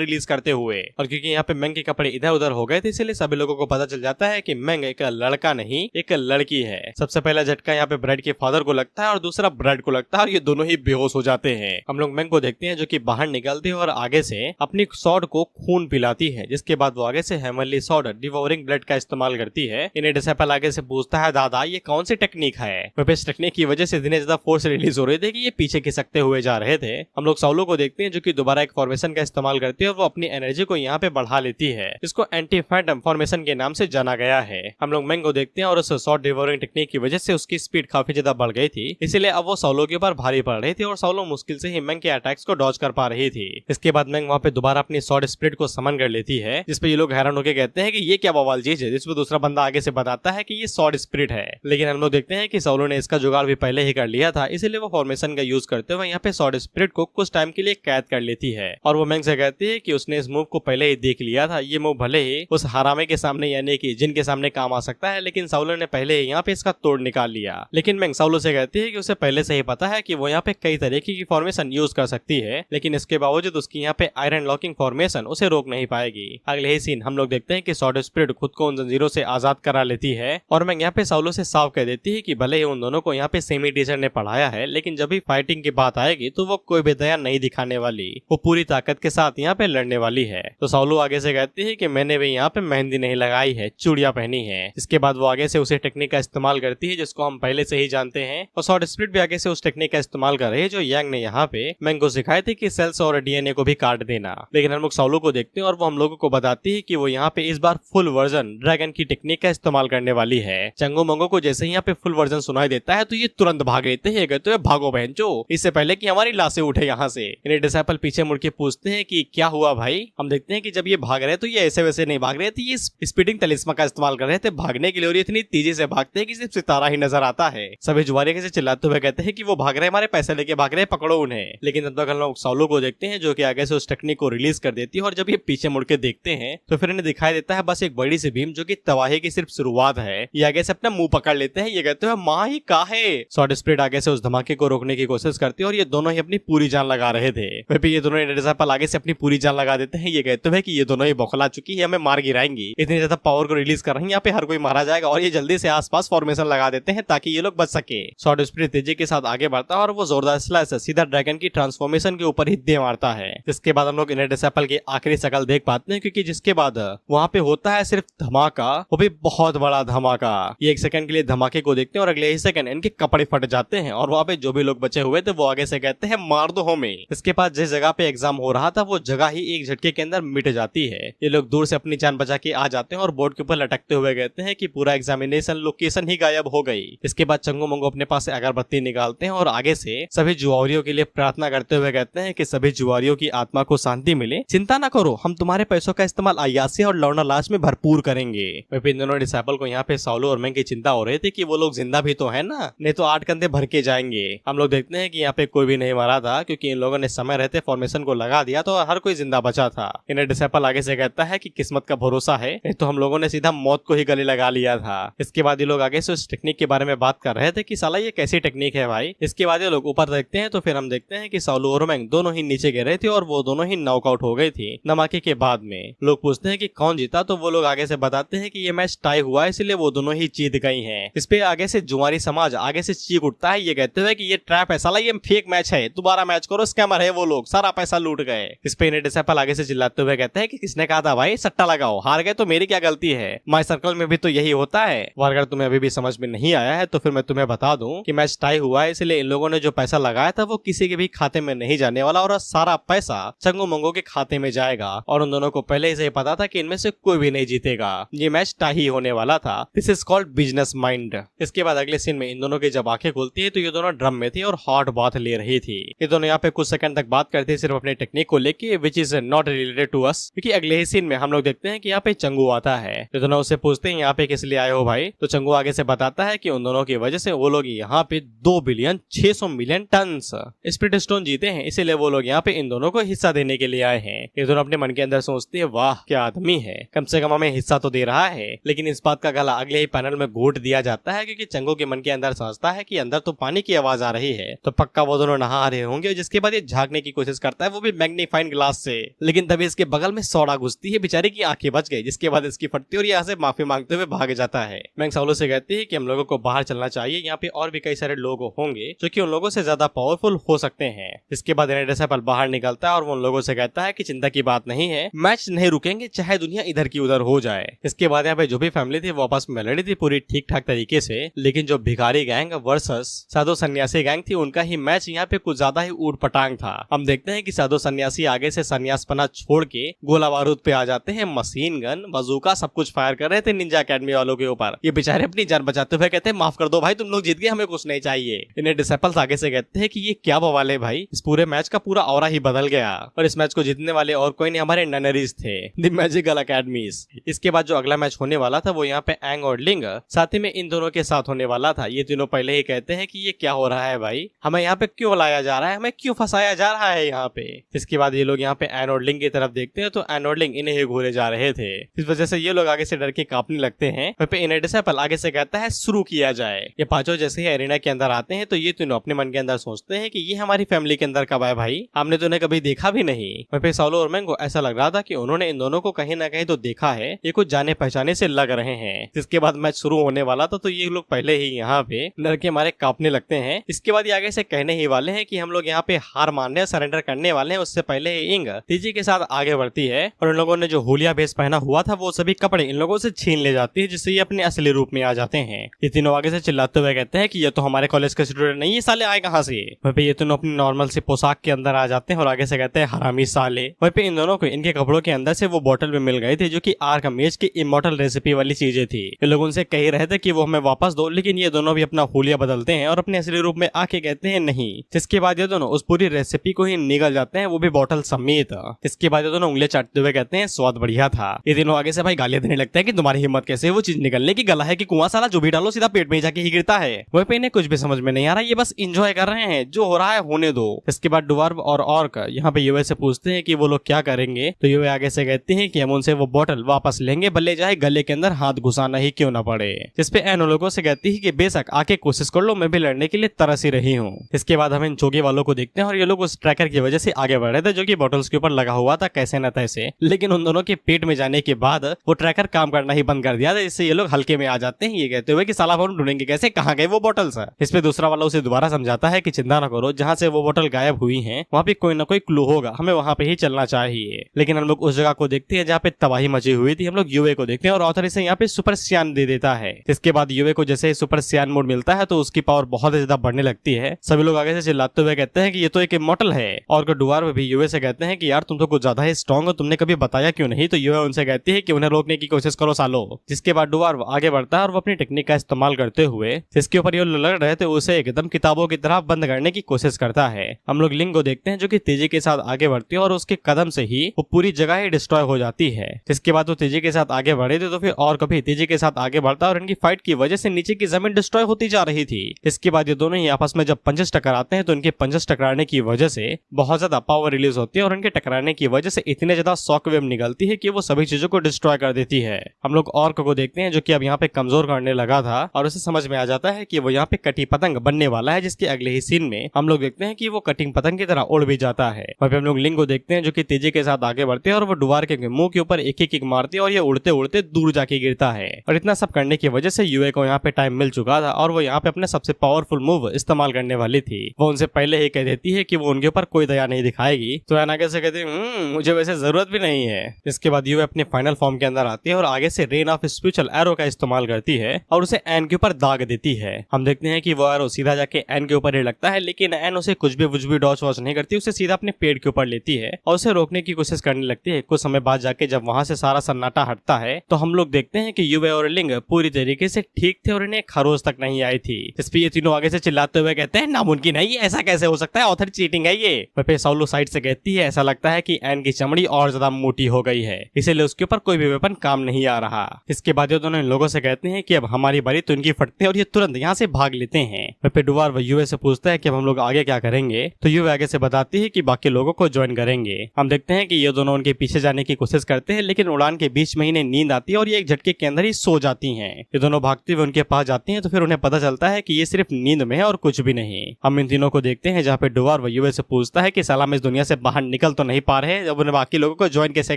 रिलीज करते हुए। और क्योंकि यहाँ पे मैंग के कपड़े इधर उधर हो गए थे इसलिए सभी लोगों को पता चल जाता है कि मैंग एक लड़का नहीं एक लड़की है। सबसे पहला झटका यहाँ पे ब्रेड के फादर को लगता है और दूसरा ब्रेड को लगता है और ये दोनों ही बेहोश हो जाते हैं। हम लोग मैंग को देखते हैं जो कि बाहर निकलती है और आगे से अपनी सॉर्ड को खून पिलाती है, जिसके बाद वो आगे से हेवनली सॉर्ड डिवोरिंग ब्लड का इस्तेमाल करती है। इन्हें डिसाइपल आगे से पूछता है दादा ये कौन सी टेक्निक है? इस टेक्निक की वजह से इतने ज्यादा फोर्स रिलीज हो रहे थे कि ये पीछे खिसकते हुए जा रहे थे। हम लोग साउलू को देखते हैं जो कि दोबारा एक फॉर्मेशन का इस्तेमाल करती है और वो अपनी एनर्जी को यहाँ पे बढ़ा लेती है। इसको एंटी फैंटम फॉर्मेशन के नाम से जाना गया है। हम लोग मैंग को देखते हैं और उस शॉर्ट डिवोरिंग टेक्निक की वजह से उसकी स्पीड काफी ज्यादा बढ़ गई थी, इसलिए अब वो साउलू के ऊपर भारी पड़ रही थी और साउलू मुश्किल से ही मैंग के अटैक्स को डॉज कर पा रही थी। इसके बाद मैंग वहाँ पे दोबारा अपनी शॉर्ट स्पिरिट को समन कर लेती है, जिसपे ये लोग हैरान होकर कहते हैं कि ये क्या बवाल चीज है, जिसपे दूसरा बंदा आगे से बताता है कि ये शॉर्ट स्पिरिट है। लेकिन हम लोग देखते हैं कि साउलू ने इसका जुगाड़ भी पहले ही कर लिया था, इसलिए वो फॉर्मेशन का यूज करते हुए यहाँ पे शॉर्ट स्पिरिट को कुछ टाइम के लिए कैद कर लेती है। और वो मैंग से कहती है कि उसने इस मूव को पहले ही देख लिया था, ये मूव भले ही उस हरामे के सामने यानी कि जिन के सामने काम आ सकता है, लेकिन साउलू ने पहले ही यहाँ पे इसका तोड़ निकाल लिया। लेकिन मैंग साउलू से कहती है कि उसे पहले से ही पता है कि वो यहाँ पे कई तरीके की फॉर्मेशन यूज कर सकती है, लेकिन इसके बावजूद उसकी यहाँ पे आयरन लॉकिंग फॉर्मेशन उसे रोक नहीं पाएगी। अगले ही सीन हम लोग देखते हैं कि शॉर्ट स्पिरिट खुद को उन जंजीरों से आजाद करा लेती है और मैंग यहाँ पे साउलू से साफ कह देती है कि भले ही उन दोनों को यहाँ पे सेमी टीचर ने पढ़ाया है, लेकिन जब भी फाइटिंग की बात आएगी तो वो कोई भी दया नहीं दिखाने वाली, वो पूरी ताकत के साथ यहाँ पे लड़ने वाली है। तो साउलू आगे से कहती है कि मैंने भी यहाँ पे मेहंदी नहीं लगाई है, चूड़ियां पहनी है। इसके बाद वो आगे से उसी टेक्निक का इस्तेमाल करती है जिसको हम पहले से ही जानते हैं, और शॉर्ट स्पिरिट भी आगे से उस टेक्निक का इस्तेमाल कर रही है जो यांग ने यहाँ पे मैंग को सिखाई थी कि सेल्स और डीएनए को भी काट देना। लेकिन हम लोग साउलू को देखते हैं और वो हम लोगों को बताती है कि वो यहाँ पे इस बार फुल वर्जन ड्रैगन की टेक्निक का इस्तेमाल करने वाली है। चंगो मंगो को जैसे ही यहाँ पे फुल वर्जन सुनाई देता है तो ये तुरंत भाग लेते हैं, कहते हैं भागो बहनचो, इससे पहले कि हमारी लाशें उठे यहाँ से। इन्हें डिसाइपल पीछे मुड़ के पूछते हैं कि क्या हुआ भाई? हम देखते हैं कि जब ये भाग रहे तो ये ऐसे वैसे नहीं भाग रहे थे, ये स्पीडिंग तलिस्मा का इस्तेमाल कर रहे थे भागने के लिए, और ये इतनी तेजी से भागते हैं कि सिर्फ सितारा ही नजर आता है। सभी जुआरी कैसे चिल्लाते हुए कहते हैं कि वो भाग रहे, हमारे पैसे लेके भाग रहे, पकड़ो उन्हें। लेकिन तब तक हम लोग साउलू को देखते हैं जो कि आगे से उस टेक्निक को रिलीज कर देती है, और जब ये पीछे मुड़ के देखते हैं तो फिर इन्हें दिखाई देता है बस एक बड़ी सी भीम जो कि तबाही की सिर्फ शुरुआत है। ये आगे से अपना मुंह पकड़ लेते हैं, ये कहते हैं माँ ही का है। शॉर्ट स्पिरिट आगे से उस धमाके को रोकने की कोशिश करती है और ये दोनों ही अपनी पूरी जान लगा रहे थे। फिर भी ये दोनों डिसाइपल आगे से अपनी पूरी जान लगा देते हैं, ये कहते हैं कि ये दोनों ही बौखला चुकी है, हमें मार गिराएंगी, इतनी ज्यादा पावर को रिलीज कर रही है, यहाँ पे हर कोई मारा जाएगा, और ये जल्दी से आसपास फॉर्मेशन लगा देते हैं ताकि ये लोग बच सके। शॉर्ट स्पिरिट तेजी के साथ आगे बढ़ता है और वो जोरदार स्लैश सीधा ड्रैगन की ट्रांसफॉर्मेशन के ऊपर ही दे मारता है। जिसके बाद हम लोग इनर डिसाइपल की आखिरी शक्ल देख पाते हैं, क्योंकि जिसके बाद वहाँ पे होता है सिर्फ धमाका, वो भी बहुत बड़ा धमाका। ये एक सेकंड के लिए धमाके को देखते हैं और अगले ही सेकंड इनके कपड़े फट जाते हैं और वहाँ पे जो भी लोग बचे हुए थे वो आगे से कहते हैं मार दो हमें। इसके बाद जिस जगह पे एग्जाम हो रहा था वो जगह ही एक झटके के अंदर मिट जाती है। ये लोग दूर से अपनी जान बचा के आ जाते हैं और बोर्ड के ऊपर लटकते हुए कहते हैं कि पूरा एग्जामिनेशन लोकेशन ही गायब हो गई। इसके बाद चंगो मंगो अपने पास से अगरबत्ती निकालते हैं और आगे से सभी जुआरियों के लिए प्रार्थना करते हुए कहते हैं कि सभी जुआरियों की आत्मा को शांति मिले, चिंता ना करो, हम तुम्हारे पैसों का इस्तेमाल अय्यासी और लौंडा लाश में भरपूर करेंगे। इन दोनों डिसाइपल को यहाँ पे साउलू और मैंग की चिंता हो रही थी कि वो लोग जिंदा भी तो है ना, नहीं तो 8 कंधे भर के जाएंगे। हम लोग देखते हैं कि यहाँ पे कोई भी नहीं मरा था, क्योंकि इन लोगों ने समय रहते फॉर्मेशन को लगा दिया तो हर कोई जिंदा बचा था। इन्हें डिसाइपल आगे से कहता है कि किस्मत का भरोसा है, नहीं तो हम लोगों ने सीधा मौत को ही गले लगा लिया था। इसके बाद ये लोग आगे से उस टेक्निक के बारे में बात कर रहे थे कि साला ये कैसी टेक्निक है भाई। इसके बाद ये लोग ऊपर देखते हैं तो फिर हम देखते हैं कि साउलू और मैंग दोनों ही नीचे गिर रहे थे और वो दोनों ही नॉकआउट हो गई थी धमाके के बाद में। लोग पूछते हैं कि कौन जीता, तो वो लोग आगे से बताते हैं कि ये मैच टाई हुआ है, इसलिए वो दोनों ही जीत गई हैं। इस पे आगे से जुआरी समाज आगे से चीख उठता है, ये कहते हुए कि ये ट्रैप है, साला ये फेक मैच है, दोबारा मैच करो, स्कैमर है वो लोग, सारा पैसा लूट गए। इस पे इन्हें डिसाइपल आगे से चिल्लाते हुए कहते हैं कि किसने कहा था भाई सट्टा लगाओ, हार गए तो मेरी क्या गलती है, तुम्हारे सर्कल में भी तो यही होता है। और अगर तुम्हें अभी भी समझ में नहीं आया है तो फिर मैं तुम्हें बता दूं कि मैच टाई हुआ है, इसलिए इन लोगों ने जो पैसा लगाया था वो किसी के भी खाते में नहीं जाने वाला और सारा पैसा चंगू मंगो के खाते में जाएगा। और उन दोनों को पहले से ही पता था कि इनमें से कोई भी नहीं जीतेगा, ये मैच टाई होने वाला था। This is called business mind. इसके बाद अगले सीन में इन दोनों की जब आंखें खुलती है तो ये दोनों ड्रम में थी और हॉट बाथ ले रही थी। ये दोनों यहाँ पे कुछ सेकंड तक बात करते हैं सिर्फ अपने टेक्निक को लेके, which is not related to us. क्योंकि अगले ही सीन में हम लोग देखते हैं कि यहाँ पे चंगू आता है। ये दोनों उससे पूछते हैं यहाँ पे किस लिए आए हो भाई। तो चंगू आगे से बताता है कि उन दोनों की वजह से वो लोग यहाँ पे 2 billion 600 million ton split stone जीते हैं, इसीलिए वो लोग यहाँ पे इन दोनों को हिस्सा देने के लिए आए हैं। ये दोनों अपने मन के अंदर सोचते हैं वाह क्या आदमी है, कम से कम हमें हिस्सा तो दे रहा है। लेकिन इस बात का गला अगले ही पैनल में घोट दिया जाता है क्योंकि चंगू के मन के अंदर सोचता है कि अंदर तो पानी की आवाज आ रही है, तो पक्का वो दोनों नहा रहे होंगे। जिसके बाद ये झांकने की कोशिश करता है, वो भी मैग्नीफाइंग ग्लास से। लेकिन तभी इसके बगल में सोडा घुसती है, बेचारी की आंखें बच गई। जिसके बाद इसकी फटती और यहाँ से माफी मांगते हुए भाग जाता है। मैंग साउलो से कहती है कि हम लोगों को बाहर चलना चाहिए, यहाँ पे और भी कई सारे लोग होंगे जो कि उन लोगों से ज्यादा पावरफुल हो सकते हैं। इसके बाद डिसेपल बाहर निकलता है और वो उन लोगों से कहता है कि चिंता की बात नहीं है, मैच नहीं रुकेंगे चाहे दुनिया इधर की उधर हो जाए। इसके बाद यहाँ पे जो भी फैमिली थी वो आपस में लड़ी थी पूरी ठीक ठाक तरीके से, लेकिन जो भिखारी गैंग वर्सेस साधु सन्यासी गैंग थी उनका ही मैच यहाँ पे कुछ ज्यादा ही ऊट पटांग था। हम देखते हैं कि साधु सन्यासी आगे से सन्यासपना छोड़ के गोला बारूद पे आ जाते हैं, मशीन गन बजूका सब कुछ फायर कर रहे थे निंजा अकेडमी वालों के ऊपर। ये बेचारे अपनी जान बचाते हुए कहते हैं माफ कर दो भाई, तुम लोग जीत गए, हमें कुछ नहीं चाहिए। इन्हें डिसेपल्स आगे से कहते हैं कि ये क्या बवाल है भाई, इस पूरे मैच का पूरा ऑरा ही बदल गया और इस मैच को जीतने वाले और कोई नहीं हमारे ननरीज थे, द मैजिकल अकेडमीज। इसके बाद जो अगला मैच होने वाला था वो यहाँ पे एंग और लिंग साथ ही में इन दोनों के साथ होने वाला था। ये तीनों पहले ही कहते हैं कि ये क्या हो रहा है भाई, हमें यहाँ पे क्यों लाया जा रहा है, हमें क्यों फंसाया जा रहा है यहाँ पे। इसके बाद ये लोग यहाँ पे एन और लिंग की तरफ देखते हैं तो एन और लिंग इन्हें ही घूरे जा रहे थे। इस वजह से ये लोग आगे से डर के कांपने लगते हैं। वहीं पे इन्हें डिसेपल आगे से कहता है शुरू किया जाए। ये पांचों जैसे ही एरिना के अंदर आते हैं तो ये तीनों अपने मन के अंदर सोचते हैं कि ये हमारी फैमिली के अंदर कब आए भाई, हमने तो उन्हें कभी देखा भी नहीं। वहीं पे साउलो और मैंग को ऐसा लग रहा था कि उन्होंने इन दोनों को कहीं ना कहीं तो देखा है, ये कुछ जाने पहचाने से लग रहे हैं। इसके बाद मैच शुरू होने वाला था तो ये लोग पहले ही यहाँ पे डर के मारे कांपने लगते हैं। इसके बाद ये आगे से कहने ही वाले हैं कि हम लोग यहाँ पे हार मानने सरेंडर करने वाले हैं। उससे पहले ही इंग तेजी के साथ आगे बढ़ती है और इन लोगों ने जो होलिया भेष पहना हुआ था वो सभी कपड़े इन लोगों से छीन ले जाती है, जिससे ये अपने असली रूप में आ जाते हैं। ये तीनों आगे से चिल्लाते हुए कहते हैं कि ये तो हमारे कॉलेज के स्टूडेंट नहीं, ये साले आए कहाँ से। वहीं पे ये तीनों अपनी नॉर्मल सी पोशाक के अंदर आ जाते हैं और आगे से कहते हैं हरामी साले। वहीं पे इन दोनों को इनके कपड़ों के अंदर से वो बोतल में मिल गए थे जो कि आर्कमेज की इमॉर्टल रेसिपी वाली चीजें थी। ये लोग उनसे कह रहे थे कि वो हमें वापस दो, लेकिन ये दोनों भी अपना होलिया बदलते हैं और अपने असली रूप में आके कहते हैं नहीं। जिसके बाद ये दोनों उस पूरी रेसिपी को ही निगल जाते हैं, वो भी बोतल समेत। इसके बाद ये दोनों उंगलियां चाटते हुए कहते हैं स्वाद बढ़िया था। ये तीनों आगे से भाई गालियां देने लगते हैं कि तुम्हारी हिम्मत कैसे वो चीज निकलने की, गला है कि कुआं साला जो भी डालो सीधा पेट में जाके ही गिरता है। वहीं पे इन्हें कुछ भी समझ में नहीं आ रहा, ये बस एंजॉय कर रहे हैं, जो हो रहा है होने दो। इसके बाद डुवार्व और ऑर्क यहाँ पे यूए से पूछते हैं कि वो लोग क्या करेंगे, तो यूए आगे से कहते हैं कि हम उनसे वो बोतल वापस लेंगे, भले चाहे गले के अंदर हाथ घुसाना ही क्यों ना पड़े। जिसपे एन लोगों से कहती है कि बेशक आके कोशिश कर लो, मैं भी लड़ने के लिए तरस ही रही हूँ। इसके बाद हम इन चोगी वालों को देखते हैं और ये लोग उस ट्रैकर की वजह से आगे बढ़ रहे थे जो कि बोतल्स के ऊपर लगा हुआ था कैसे न तैसे, लेकिन उन दोनों के पेट में जाने के बाद वो ट्रैकर काम करना ही बंद कर दिया था, जिससे ये लोग हल्के में आ जाते हैं, ये कहते हुए कि साला हम ढूंढेंगे कैसे, कहाँ गए वो बोतल्स। इस पे दूसरा वाला उसे दोबारा समझाता है कि चिंता न करो, जहाँ से वो बोतल गायब हुई है वहाँ पे कोई ना कोई क्लू होगा, हमें वहाँ पे ही चलना चाहिए। लेकिन हम लोग उस जगह को देखते हैं जहाँ पे तबाही मची हुई थी। हम लोग यूए को देखते हैं और ऑथर इसे यहाँ पे सुपर सियान दे देता है। इसके बाद यूए को जैसे सुपर सियान मोड मिलता है तो उसकी पावर बहुत ज्यादा बढ़ने लगती है। सभी लोग आगे से चिल्लाते हुए कहते हैं कि ये तो एक इमॉर्टल है। और डुवार्व भी यूए से कहते हैं कि यार तुम तो कुछ ज्यादा ही स्ट्रॉन्ग हो, तुमने कभी बताया क्यों नहीं। तो यूए उनसे कहती है कि उन्हें रोकने की कोशिश करो सालो। जिसके बाद डुवार्व आगे बढ़ता है और वो अपनी टेक्निक का इस्तेमाल करते हुए जिसके ऊपर ये लड़ रहे थे उसे एकदम किताबों की तरह बंद करने की कोशिश करता है। हम लोग लिंग को देखते हैं जो कि तेजी के साथ आगे बढ़ती है और उसके कदम से ही वो पूरी जगह ही डिस्ट्रॉय हो जाती है। जिसके बाद वो तेजी के साथ आगे बढ़े थे तो फिर और कभी तेजी के साथ आगे बढ़ता और इनकी फाइट की वजह से नीचे की जमीन डिस्ट्रॉय होती जा रही थी। इसके बाद ये दोनों ही आपस में जब पंचेस टकराते हैं तो इनके पंचेस टकराने की वजह से बहुत ज्यादा पावर रिलीज होती है और इनके टकराने की वजह से इतने ज्यादा शॉक वेव निकलती है कि वो सभी चीजों को डिस्ट्रॉय कर देती है। हम लोग ऑर्क को देखते हैं जो कि अब यहाँ पे कमजोर करने लगा था और उसे समझ में आ जाता है कि वो यहाँ पे कटी पतंग बनने वाला है। जिसके अगले ही सीन में हम लोग देखते हैं कि वो कटिंग पतंग की तरह उड़ भी जाता है। वहीं पे हम लोग लिंग को देखते हैं जो कि तेजी के साथ आगे बढ़ते हैं और वो डुवार के मुंह के ऊपर एक किक मारती है और ये उड़ते उड़ते दूर जाके गिरता है। और इतना सब करने की वजह से यूए को यहाँ पे टाइम मिल चुका था और वो यहाँ पे अपने सबसे पावरफुल मूव इस्तेमाल करने वाली थी। वो उनसे पहले ही कह देती है कि वो उनके ऊपर कोई दया नहीं दिखाएगी। तो एन आगे से कहती है मुझे वैसे जरूरत भी नहीं है। इसके बाद यूए अपने फाइनल फॉर्म के अंदर आती है और आगे से रेन ऑफ स्पिरिचुअल एरो का इस्तेमाल करती है और उसे एन के ऊपर दाग देती है। हम देखते हैं कि वो एरो सीधा जाके एन के ऊपर ही लगता है, लेकिन एन उसे कुछ भी डॉच वॉच नहीं करती, उसे सीधा अपने पेड़ के ऊपर लेती है और उसे रोकने की कोशिश करने लगती है। कुछ समय बाद जाके जब वहां से सारा सन्नाटा हटता है तो हम लोग देखते हैं कि युवे और लिंग पूरी तरीके से ठीक थे और इन्हें खरोच तक नहीं आई थी। इस पे ये तीनों आगे से चिल्लाते हुए कहते हैं नामुमकिन है, ये ऐसा कैसे हो सकता है, ऑथर चीटिंग है ये। वह साउलो साइड से कहती है ऐसा लगता है कि एन की चमड़ी और ज्यादा मोटी हो गई है, इसीलिए उसके ऊपर कोई भी वेपन काम नहीं आ रहा। इसके बाद ये दोनों इन लोगों से कहते हैं कि अब हमारी बारी, तो इनकी फटते हैं और ये तुरंत यहाँ से भाग लेते हैं। वह डुवार्व युवे से पूछता है कि अब हम लोग आगे क्या करेंगे, तो युवे आगे से बताती है कि बाकी लोगों को ज्वाइन करेंगे। हम देखते हैं कि ये दोनों उनके पीछे जाने की कोशिश करते हैं, लेकिन उड़ान के बीच में इन्हें नींद आती है और ये एक झटके के अंदर ही सो जाती हैं। ये दोनों भागते हुए उनके पास जाती हैं तो फिर उन्हें पता चलता है कि ये सिर्फ नींद में है और कुछ भी नहीं। हम इन तीनों को देखते हैं जहाँ पे डुवार्व युवे से पूछता है कि सलाम इस दुनिया से बाहर निकल तो नहीं पा रहे, जब उन्हें बाकी लोगों को ज्वाइन कैसे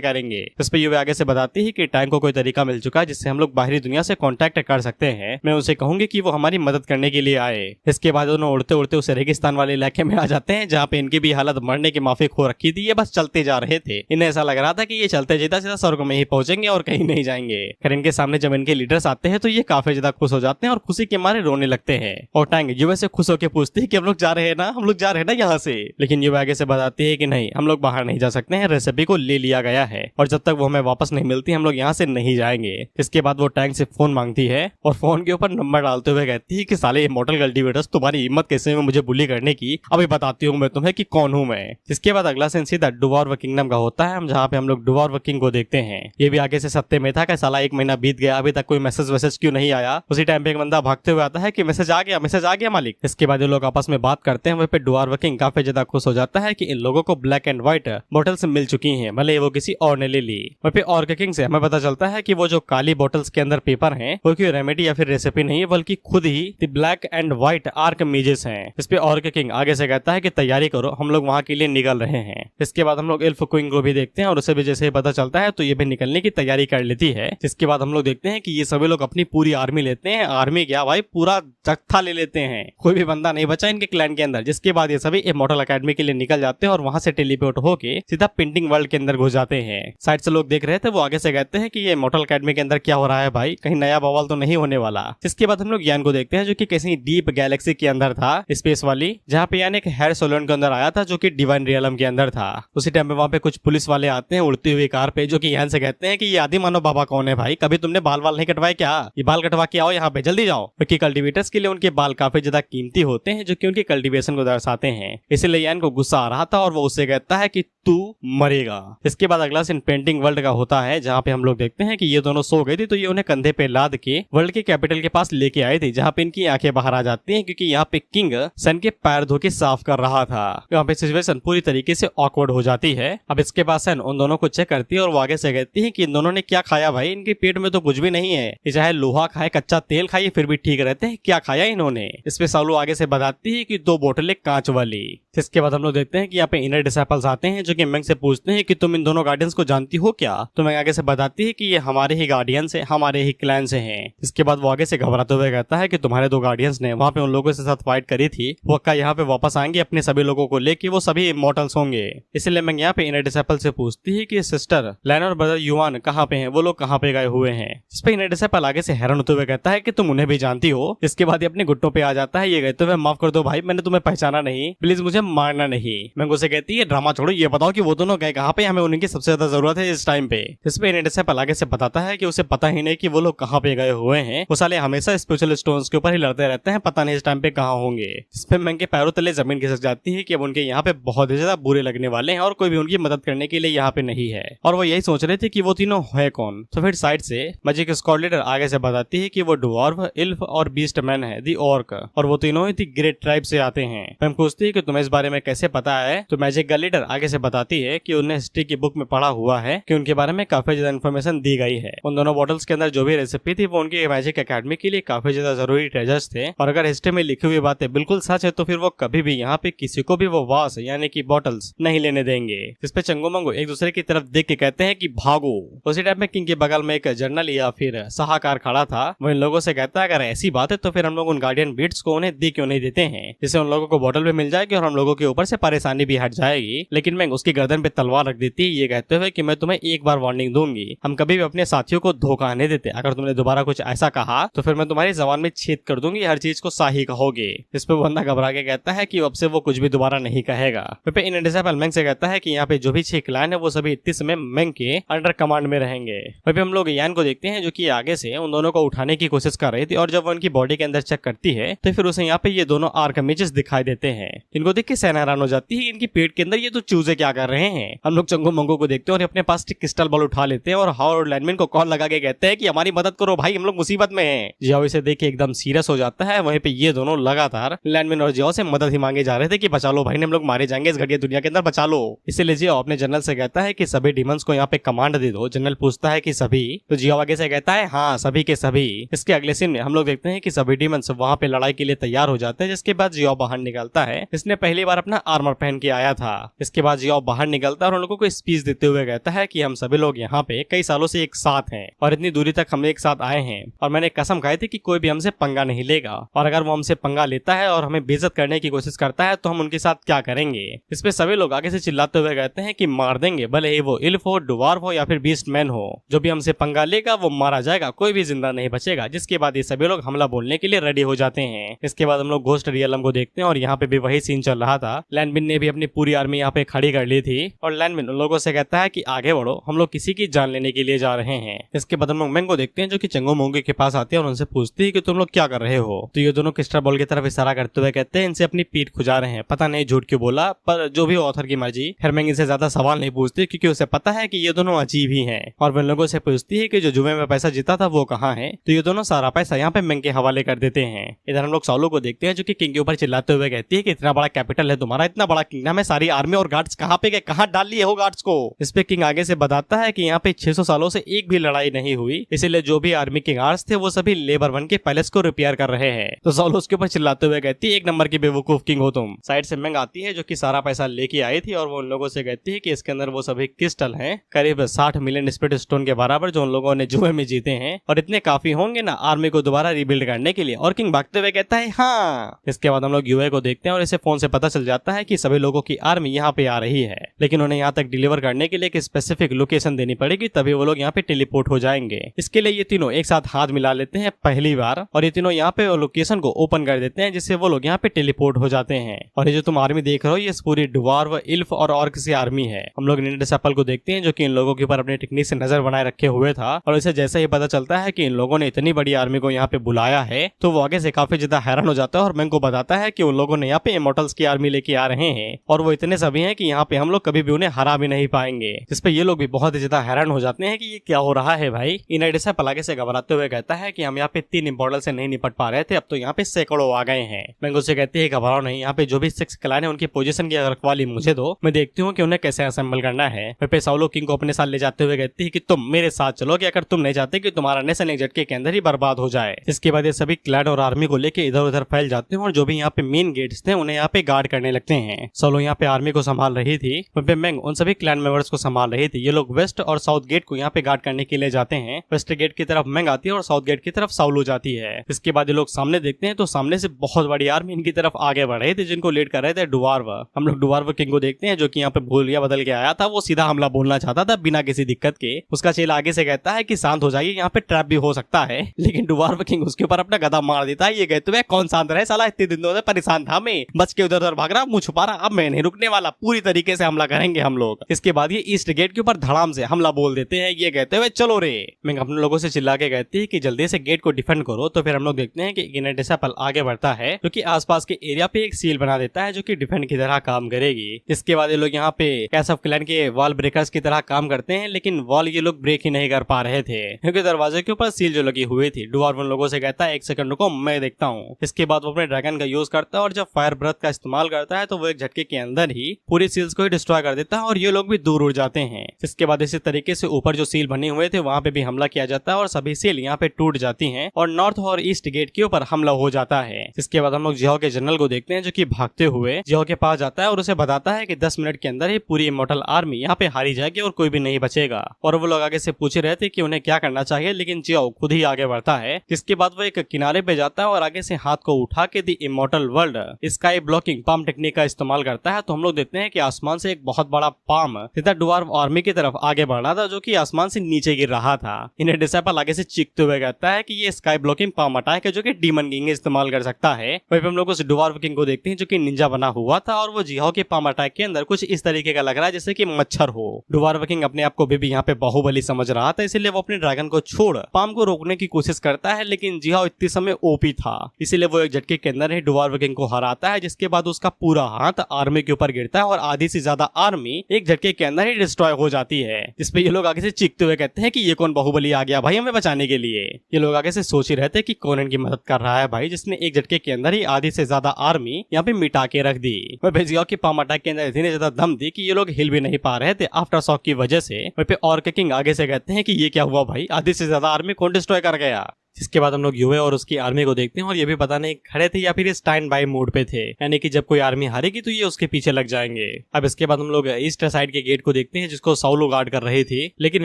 करेंगे। इस पे युवे आगे से बताती है कि टैंक को कोई तरीका मिल चुका है जिससे हम लोग बाहरी दुनिया से कांटेक्ट कर सकते हैं। मैं उनसे कहूंगी कि वो हमारी मदद करने के लिए आए। इसके बाद दोनों उड़ते उड़ते उस रेगिस्तान वाले इलाके में आ जाते हैं जहाँ पे इनकी भी हालत मरने की माफिक हो रखी थी। ये बस चलते जा रहे थे, इन्हें ऐसा लग रहा था कि ये चलते सीधा सीधा स्वर्ग में ही पहुंचेंगे और कहीं नहीं जाएंगे। फिर इनके सामने जब इनके लीडर्स आते हैं तो ये काफी ज्यादा खुश हो जाते हैं और खुशी के मारे रोने लगते हैं। और टैंक युवे से खुश होकर पूछती है कि हम लोग जा रहे हैं ना, हम लोग जा रहे हैं ना यहाँ से। लेकिन युवे आगे से बताती है कि नहीं, हम लोग बाहर नहीं जा सकते हैं, रेसिपी को ले लिया गया है और जब तक वो हमें वापस नहीं मिलती हम लोग यहाँ से नहीं जाएंगे। इसके बाद वो टैंक से फोन मांगती है और फोन के ऊपर नंबर डालते हुए कहती है कि साले इमॉर्टल कल्टीवेटर्स, तुम्हारी हिम्मत कैसे में मुझे बुली करने की, अभी बताती हूँ मैं तुम्हें कि कौन हूँ मैं। इसके बाद अगला सीन सीधा डुवार्व किंगडम का होता है, हम जहाँ पे हम लोग डुवार्व किंग को देखते हैं। ये भी आगे से सत्ते में था कि साला 1 महीना बीत गया, अभी तक कोई मैसेज क्यों नहीं आया। उसी टाइम पे एक बंदा भागते हुए आता है कि मैसेज आ गया मालिक। इसके बाद ये लोग आपस में बात करते हैं। वहीं पे डुवार्व किंग काफी ज्यादा खुश हो जाता है कि इन लोगों को ब्लैक एंड व्हाइट बॉटल्स मिल चुकी हैं, भले वो किसी और ने ले ली। वहीं पे ऑर्क किंग से हमें पता चलता है कि वो जो काली बॉटल्स के अंदर पेपर हैं वो कोई रेमेडी या फिर रेसिपी नहीं है, बल्कि खुद ही the black and white arch mages हैं। इस पे ऑर्क किंग आगे से कहता है कि तैयारी करो, हम लोग वहाँ के लिए निकल रहे हैं। इसके बाद हम लोग एल्फ क्वीन को भी देखते हैं और उसे भी जैसे ही पता चलता है तो ये भी निकलने की तैयारी कर लेती है। जिसके बाद हम लोग देखते हैं कि ये सभी लोग अपनी पूरी आर्मी लेते हैं, आर्मी क्या भाई पूरा जत्था ले लेते हैं, कोई भी बंदा नहीं बचा इनके क्लैन के अंदर। जिसके बाद ये सभी इमॉर्टल एकेडमी के लिए निकल जाते हैं और वहां से टेलीपोर्ट होके सीधा पेंटिंग वर्ल्ड के अंदर घुस जाते हैं। साइड से लोग देख रहे थे, वो आगे से कहते हैं कि ये इमॉर्टल एकेडमी के अंदर क्या हो रहा है भाई, कहीं नया बवाल तो नहीं होने वाला। जिसके बाद हम लोग यान को देखते हैं जो कि किसी डीप गैलेक्सी के अंदर था, स्पेस वाली, जहाँ पे यान एक हेयर सोलन के अंदर आया था जो कि डिवाइन रियलम के अंदर था। उसी टाइम पे वहाँ पे कुछ पुलिस वाले आते हैं उड़ती हुई कार पे, जो कि यान से कहते हैं कि ये आदि मानव बाबा कौन है भाई, कभी तुमने बाल नहीं कटवाए क्या, ये बाल कटवा के आओ यहाँ पे, जल्दी जाओ। क्योंकि कल्टीवेटर्स के लिए उनके बाल काफी ज्यादा कीमती होते हैं जो कि उनकी कल्टीवेशन को दर्शाते हैं। इसीलिए यान को गुस्सा आ रहा था और वो उससे कहता है कि तू मरेगा। इसके बाद अगला सीन पेंटिंग वर्ल्ड का होता है जहाँ पे हम लोग देखते हैं कि ये दोनों सो गए थे तो ये उन्हें कंधे पे लाद के वर्ल्ड के कैपिटल के पास लेके आए थे, जहाँ पे इनकी आंखें बाहर आ जाती हैं क्योंकि यहाँ पे किंग सन के पैर धो के साफ कर रहा था। यहाँ पे सिचुएशन पूरी तरीके से ऑकवर्ड हो जाती है। अब इसके बाद सन उन दोनों को चेक करती है और वो आगे से कहती है कि इन दोनों ने क्या खाया भाई, इनके पेट में तो कुछ भी नहीं है, ये चाहे लोहा खाए कच्चा तेल खाइए फिर भी ठीक रहते हैं, क्या खाया इन्होंने। इसपे सालू आगे से बताती है कि 2 बोतलें कांच वाली। इसके बाद हम लोग देखते हैं कि यहाँ पे इनर डिसाइपल्स आते हैं जो कि मैंग से पूछते हैं कि तुम इन दोनों गार्डियंस को जानती हो क्या। तो मैंग आगे से बताती है कि ये हमारे ही गार्डियंस है, हमारे ही क्लैन से हैं। इसके बाद वो आगे से घबराते हुए कहता है कि तुम्हारे 2 गार्डियंस ने वहाँ पे उन लोगों के साथ फाइट करी थी, वो क्या यहाँ पे वापस आएंगे अपने सभी लोगों को लेके, वो सभी इमॉर्टल्स होंगे। इसलिए मैंग यहाँ पे इनर डिसाइपल से पूछती है कि सिस्टर लैन और ब्रदर युआन कहाँ पे हैं, वो लोग कहाँ पे गए हुए हैं। इस पे इनर डिसाइपल आगे से हैरान होते हुए कहता है कि तुम उन्हें भी जानती हो। इसके बाद ये अपने घुटनों पे आ जाता है, ये कहते हुए माफ कर दो भाई, मैंने तुम्हें पहचाना नहीं, प्लीज मुझे मारना नहीं। मैं उसे कहती है ड्रामा छोड़ो, ये बताओ कि वो दोनों गए कहाँ पे, हमें उनकी सबसे ज्यादा जरूरत है इस टाइम पे। इस पे इनर डिसाइपल आगे से बताता है कि उसे पता ही नहीं कि वो लोग कहाँ पे गए हुए हैं, वो साले हमेशा स्पिरिचुअल स्टोन्स के ऊपर ही लड़ते रहते हैं, पता नहीं इस टाइम पे कहाँ होंगे। इस पे मैंग के पैरों तले जमीन खिसक जाती है कि अब उनके यहाँ पे बहुत ही ज्यादा बुरे लगने वाले हैं और कोई भी उनकी मदद करने के लिए यहाँ पे नहीं है। और वो यही सोच रहे थे कि वो तीनों है कौन। तो फिर साइड से मैजिक स्क्वाड लीडर आगे से बताती है कि वो ड्वार्फ, इल्फ और बीस्ट मैन है, दी ऑर्क, और वो तीनों ही ग्रेट ट्राइब से आते हैं। मैम पूछती है कि तुम्हें इस बारे में कैसे पता है। तो मैजिक का लीडर आगे से बताती है कि उन्हें हिस्ट्री की बुक में पढ़ा हुआ है कि उनके बारे में काफी ज्यादा इन्फॉर्मेशन दी गई है। उन दोनों बॉटल्स के अंदर जो भी रेसिपी थी वो उनकी मैजिक एकेडमी के लिए काफी ज्यादा जरूरी ट्रेजर्स थे, और अगर हिस्ट्री में लिखी हुई बातें बिल्कुल सच है तो फिर वो कभी भी यहाँ पे किसी को भी वो वास यानी कि बॉटल्स नहीं लेने देंगे। इस पे चंगो मंगो एक दूसरे की तरफ देख के कहते हैं कि भागो। उसी टाइम में किंग के बगल में एक जर्नल या फिर सलाहकार खड़ा था, वो इन लोगों से कहता है अगर ऐसी बात है तो फिर हम लोग उन गार्डियन बीट्स को उन्हें दे क्यों नहीं देते हैं, जिससे उन लोगों को बॉटल भी मिल जाएगी और हम लोगों के ऊपर से परेशानी भी हट जाएगी। लेकिन मैं उसकी गर्दन पे तलवार रख देती है, ये कहते हुए कि मैं तुम्हें एक बार वार्निंग दूंगी, हम कभी भी अपने साथियों को धोखा नहीं देते, अगर तुमने दोबारा कुछ ऐसा कहा तो फिर मैं तुम्हारी जबान में छेद कर दूंगी, हर चीज को सही कहोगे। इस पे बंदा घबरा के कहता है कि अब से वो कुछ भी दोबारा नहीं कहेगा। पे इन डिसाइपल मेंग से कहता है कि यहाँ पे जो भी 6 क्लैन है वो सभी इतने समय मेंग के अंडर कमांड में रहेंगे। वहीं पे हम लोग यान को देखते हैं जो कि आगे से उन दोनों को उठाने की कोशिश कर रही थी, और जब वो उनकी बॉडी के अंदर चेक करती है तो फिर उसे यहाँ पे ये दोनों आर्क इमेजेस दिखाई देते हैं। इनको देख के सेना हैरान हो जाती है, इनकी पेट के अंदर ये तो चूजे क्या कर रहे हैं। हम लोग चंगो मंगो को देखते हैं और अपने पास क्रिस्टल बॉल उठा लेते हैं और हाउ और लैंडमैन को कॉल लगा के कहते हैं कि हमारी मदद करो भाई, हम लोग मुसीबत में हैं। जियाओ इसे देख के एकदम सीरियस हो जाता है। वहीं पे ये दोनों लगातार लैंडमैन और जियाओ से मदद ही मांगे जा रहे थे कि बचा लो भाई, हम लोग मारे जाएंगे इस घटिया दुनिया के अंदर, बचा लो। इसीलिए जियाओ अपने जनरल से कहता है कि सभी डीमंस को यहाँ पे कमांड दे दो। जनरल पूछता है कि सभी, तो जियाओ आगे से कहता है हाँ सभी के सभी। इसके अगले सीन में हम लोग देखते हैं कि सभी डीमंस वहाँ पे लड़ाई के लिए तैयार हो जाते हैं, जिसके बाद जियाओ बाहर निकलता है। इसने पहली बार अपना आर्मर पहन के आया था। इसके बाद जियाओ बाहर निकलता है और उन लोगों को स्पीच देते हुए कहता है कि हम सभी लोग यहाँ पे कई सालों से एक साथ हैं और इतनी दूरी तक हम एक साथ आए हैं, और मैंने कसम खाई थी कि कोई भी हमसे पंगा नहीं लेगा, और अगर वो हमसे पंगा लेता है और हमें बेइज्जत करने की कोशिश करता है तो हम उनके साथ क्या करेंगे। इस पे सभी लोग आगे से चिल्लाते हुए कहते हैं कि मार देंगे, भले ही वो इल्फ हो, डवार्फ हो या फिर बीस्ट मैन हो, जो भी हमसे पंगा लेगा वो मारा जाएगा, कोई भी जिंदा नहीं बचेगा। जिसके बाद ये सभी लोग हमला बोलने के लिए रेडी हो जाते हैं। इसके बाद हम लोग घोस्ट रियलम को देखते हैं और यहाँ पे भी वही सीन चल रहा था। लैंडमिन ने भी अपनी पूरी आर्मी यहाँ पे खड़ी कर ली थी और लैंडमिन उन लोगों से कहता है कि आगे बढ़ो, हम लोग किसी की जान लेने के लिए जा रहे हैं। इसके बाद हम लोग मेंग को देखते हैं जो कि चंगो मोंगे के पास आती है और उनसे पूछती है कि तुम लोग क्या कर रहे हो। तो ये दोनों क्रिस्टल बॉल की तरफ इशारा करते हुए कहते हैं इनसे अपनी पीठ खुजा रहे हैं, पता नहीं झूठ क्यों बोला, पर जो भी ऑथर की मर्जी। फिर मेंग इनसे ज्यादा सवाल नहीं पूछती क्योंकि उसे पता है कि ये दोनों अजीब ही हैं, और वे लोगों से पूछती है कि जो जुए में पैसा जीता था वो कहाँ है। तो ये दोनों सारा पैसा यहाँ पे मेंग के हवाले कर देते हैं। इधर हम लोग साउलो को देखते हैं जो कि किंग के ऊपर चिल्लाते हुए कहती है कि इतना बड़ा कैपिटल है तुम्हारा, इतना बड़ा किंगडम है, सारी आर्मी और गार्ड्स कहाँ पे गए, कहाँ डाल लिए हो गार्ड्स को। इस पे किंग आगे से बताता है कि यहाँ पे 600 सालों से एक भी लड़ाई नहीं हुई, इसीलिए जो भी आर्मी के गार्ड्स थे वो सभी लेबर वन के पैलेस को रिपेयर कर रहे हैं। तो साउलो उसके ऊपर चिल्लाते हुए कहती है एक नंबर की बेवकूफ किंग हो तुम। साइड से मेंग आती है जो कि सारा पैसा लेके आई थी और वो उन लोगों से कहती है कि इसके अंदर वो सभी क्रिस्टल हैं, करीब 60 मिलियन स्पिरिट स्टोन के बराबर, जो उन लोगों ने जुए में जीते हैं, और इतने काफी होंगे ना आर्मी को दोबारा रिबिल्ड करने के लिए। और किंग भागते हुए कहता है हाँ। इसके बाद हम लोग यूए को देखते हैं और इसे फोन से पता चल जाता है कि सभी लोगों की आर्मी यहाँ पे आ रही है, लेकिन उन्हें यहाँ तक डिलीवर करने के लिए एक स्पेसिफिक लोकेशन देनी पड़ेगी, तभी वो लोग यहाँ पे टेलीपोर्ट हो जाएंगे। इसके लिए ये तीनों एक साथ हाथ मिला लेते हैं पहली बार, और ये तीनों यहाँ पे लोकेशन को ओपन कर देते हैं, जिससे वो लोग यहाँ पे टेलीपोर्ट हो जाते हैं। और ये जो तुम आर्मी देख रहे हो ये पूरी ड्वार्फ, इल्फ और ऑर्क की आर्मी है। हम लोग नीड डिसाइपल को देखते हैं जो कि इन लोगों के ऊपर अपने टेक्निक से नजर बनाए रखे हुए था, और इसे जैसे ही पता चलता है कि इन लोगों ने इतनी बड़ी आर्मी को यहाँ पे बुलाया है तो वो आगे से काफी ज्यादा हैरान हो जाता है और मेंग को बताता है कि उन लोगों ने यहाँ पे इमॉर्टल्स की आर्मी लेके आ रहे हैं, और वो इतने सभी हैं कि यहाँ पे हम लोग कभी भी उन्हें हरा भी नहीं पाएंगे। जिस पे ये लोग भी बहुत ज्यादा हैरान हो जाते हैं कि ये क्या हो रहा है भाई। इन डिसाइपल आगे से घबराते हुए कहता है कि हम यहाँ पे 3 इमॉर्टल से नहीं निपट पा रहे थे, अब तो यहाँ पे सैकड़ों आ गए हैं। मेंग उससे कहती है घबराओ नहीं, यहाँ पे जो भी 6 क्लैन है उनकी पोजीशन की रखवाली मुझे दो, मैं देखती हूँ कि उन्हें कैसे असेंबल करना है। पे साउलो किंग को अपने साथ ले जाते हुए कहती है कि तुम मेरे साथ चलोगे, अगर तुम नहीं चाहते कि तुम्हारा नेशन एक झटके के अंदर ही बर्बाद हो जाए। इसके बाद ये सभी क्लैन और आर्मी को लेके इधर उधर फैल जाते हैं और जो भी यहाँ पे मेन गेट्स थे उन्हें यहाँ पे गार्ड करने लगते हैं। साउलो यहाँ पे आर्मी को संभाल रही थी, पे मेंग उन सभी क्लैन मेंबर्स को संभाल रही थी। ये लोग वेस्ट और साउथ गेट को यहाँ पे गार्ड करने के लिए जाते हैं। वेस्ट गेट की तरफ मेंग आती है और साउथ गेट की तरफ साउलो जाती है। इसके बाद ये लोग सामने देखते हैं तो सामने से बहुत बड़ी आर्मी इनकी तरफ आगे बढ़ रही थी, जिनको लीड कर रहे थे डवार्फ। हम लोग डवार्फ किंग को देखते हैं जो कि यहाँ पे भूलिया बदल के आया था, वो सीधा हमला बोलना चाहता था बिना किसी दिक्कत के। उसका चेला आगे से कहता है कि शांत हो जाइए, यहाँ पे ट्रैप भी हो सकता है, लेकिन डवार्फ किंग उसके ऊपर अपना गदा मार देता है। ये कहते हुए कौन शांत रहे साला, इतने दिनों से परेशान था मैं, बच के उधर उधर भाग रहा, मुंह छुपा रहा, अब मैं नहीं रुकने वाला, पूरी तरीके से हमला करेंगे हम लोग। इसके बाद ये ईस्ट गेट के ऊपर धड़ाम से हमला बोल देते हैं। ये कहते हुए चलो रे। मैं अपने लोगों से चिल्ला के कहती है कि जल्दी से गेट को डिफेंड करो। तो फिर हम लोग देखते हैं कि इग्नाइट डिसाइपल आगे बढ़ता है जो कि आसपास के एरिया पे एक सील बना देता है जो कि डिफेंड की तरह काम करेगी। इसके बाद ये लोग यहाँ पे कैस ऑफ क्लैन के वॉल ब्रेकर्स की तरह काम करते हैं, लेकिन वॉल ये लोग ब्रेक ही नहीं कर पा रहे थे क्योंकि दरवाजे के ऊपर सील जो लगी हुई थी। डवार्फ उन लोगों से कहता है 1 सेकंड रुको, मैं देखता हूँ। इसके बाद वो अपने ड्रैगन का यूज करता है और जब फायर ब्रेथ का इस्तेमाल करता है तो वो एक झटके के अंदर ही पूरी सील्स को ही डिस्ट्रॉय कर देता है और ये लोग भी दूर उड़ जाते हैं। इसके बाद इसी तरीके से ऊपर जो सील बने हुए थे वहाँ पे भी हमला किया जाता है और सभी सील यहाँ पे टूट जाती हैं और नॉर्थ और ईस्ट गेट के ऊपर हमला हो जाता है। इसके बाद हम लोग जियाओ के जनरल को देखते हैं जो कि भागते हुए जियाओ के पास जाता है और उसे बताता है कि 10 मिनट के अंदर ही पूरी इमॉर्टल आर्मी यहाँ पे हारी जाएगी और कोई भी नहीं बचेगा। और वो लोग आगे से पूछ रहे थे कि उन्हें क्या करना चाहिए, लेकिन जियाओ खुद ही आगे बढ़ता है। जिसके बाद वो एक किनारे पे जाता है और आगे से हाथ को उठा के the immortal world sky blocking palm technique का इस्तेमाल करता है। तो हम लोग देखते हैं कि आसमान आसमान से एक बहुत बड़ा पाम सीधा ड्वार्फ आर्मी की तरफ आगे बढ़ रहा था, जो कि आसमान से नीचे गिर रहा था। इन्हें डिसेबल आगे से चीखते हुए कहता है कि ये स्काई ब्लॉकिंग पाम अटैक है जो कि डीमन किंग इस्तेमाल कर सकता है। वहीं पे हम लोग उस ड्वार्फ किंग को देखते हैं जो कि निंजा बना हुआ था और वो जिहाओ के पाम अटैक के अंदर कुछ इस तरीके का लग रहा है जैसे कि मच्छर हो। ड्वार्फ किंग अपने आप को भी यहाँ पे बाहुबली समझ रहा था, इसीलिए वो अपने ड्रैगन को छोड़ पाम को रोकने की कोशिश करता है, लेकिन जिहाओ इतने समय ओपी था, इसीलिए वो एक झटके के अंदर ही ड्वार्फ किंग को हराता है, जिसके बाद उसका पूरा हाथ आर्मी के ऊपर गिरता है और आधी से ज्यादा आर्मी एक झटके के अंदर ही डिस्ट्रॉय हो जाती है। जिसपे ये लोग आगे से चीखते हुए कहते हैं कि ये कौन बाहुबली आ गया भाई हमें बचाने के लिए। ये लोग आगे से सोच ही रहते हैं कि कौन इनकी मदद कर रहा है भाई, जिसने एक झटके के अंदर ही आधी से ज्यादा आर्मी यहाँ पे मिटा के रख दी। वह जिहाओ की पाम अटैक के अंदर इतनी ज्यादा दम थी कि ये लोग हिल भी नहीं पा रहे थे आफ्टर शॉक की वजह से। वहीं पे ऑर्क किंग आगे से कहते हैं कि ये क्या हुआ भाई, आधी से ज्यादा आर्मी कौन डिस्ट्रॉय कर गया। जिसके बाद हम लोग युवे और उसकी आर्मी को देखते हैं और ये भी पता नहीं खड़े थे या फिर स्टैंड बाय मोड पे थे, यानी कि जब कोई आर्मी हारेगी तो ये उसके पीछे लग जाएंगे। अब इसके बाद हम लोग ईस्ट साइड के गेट को देखते हैं जिसको साउलो गार्ड कर रही थी, लेकिन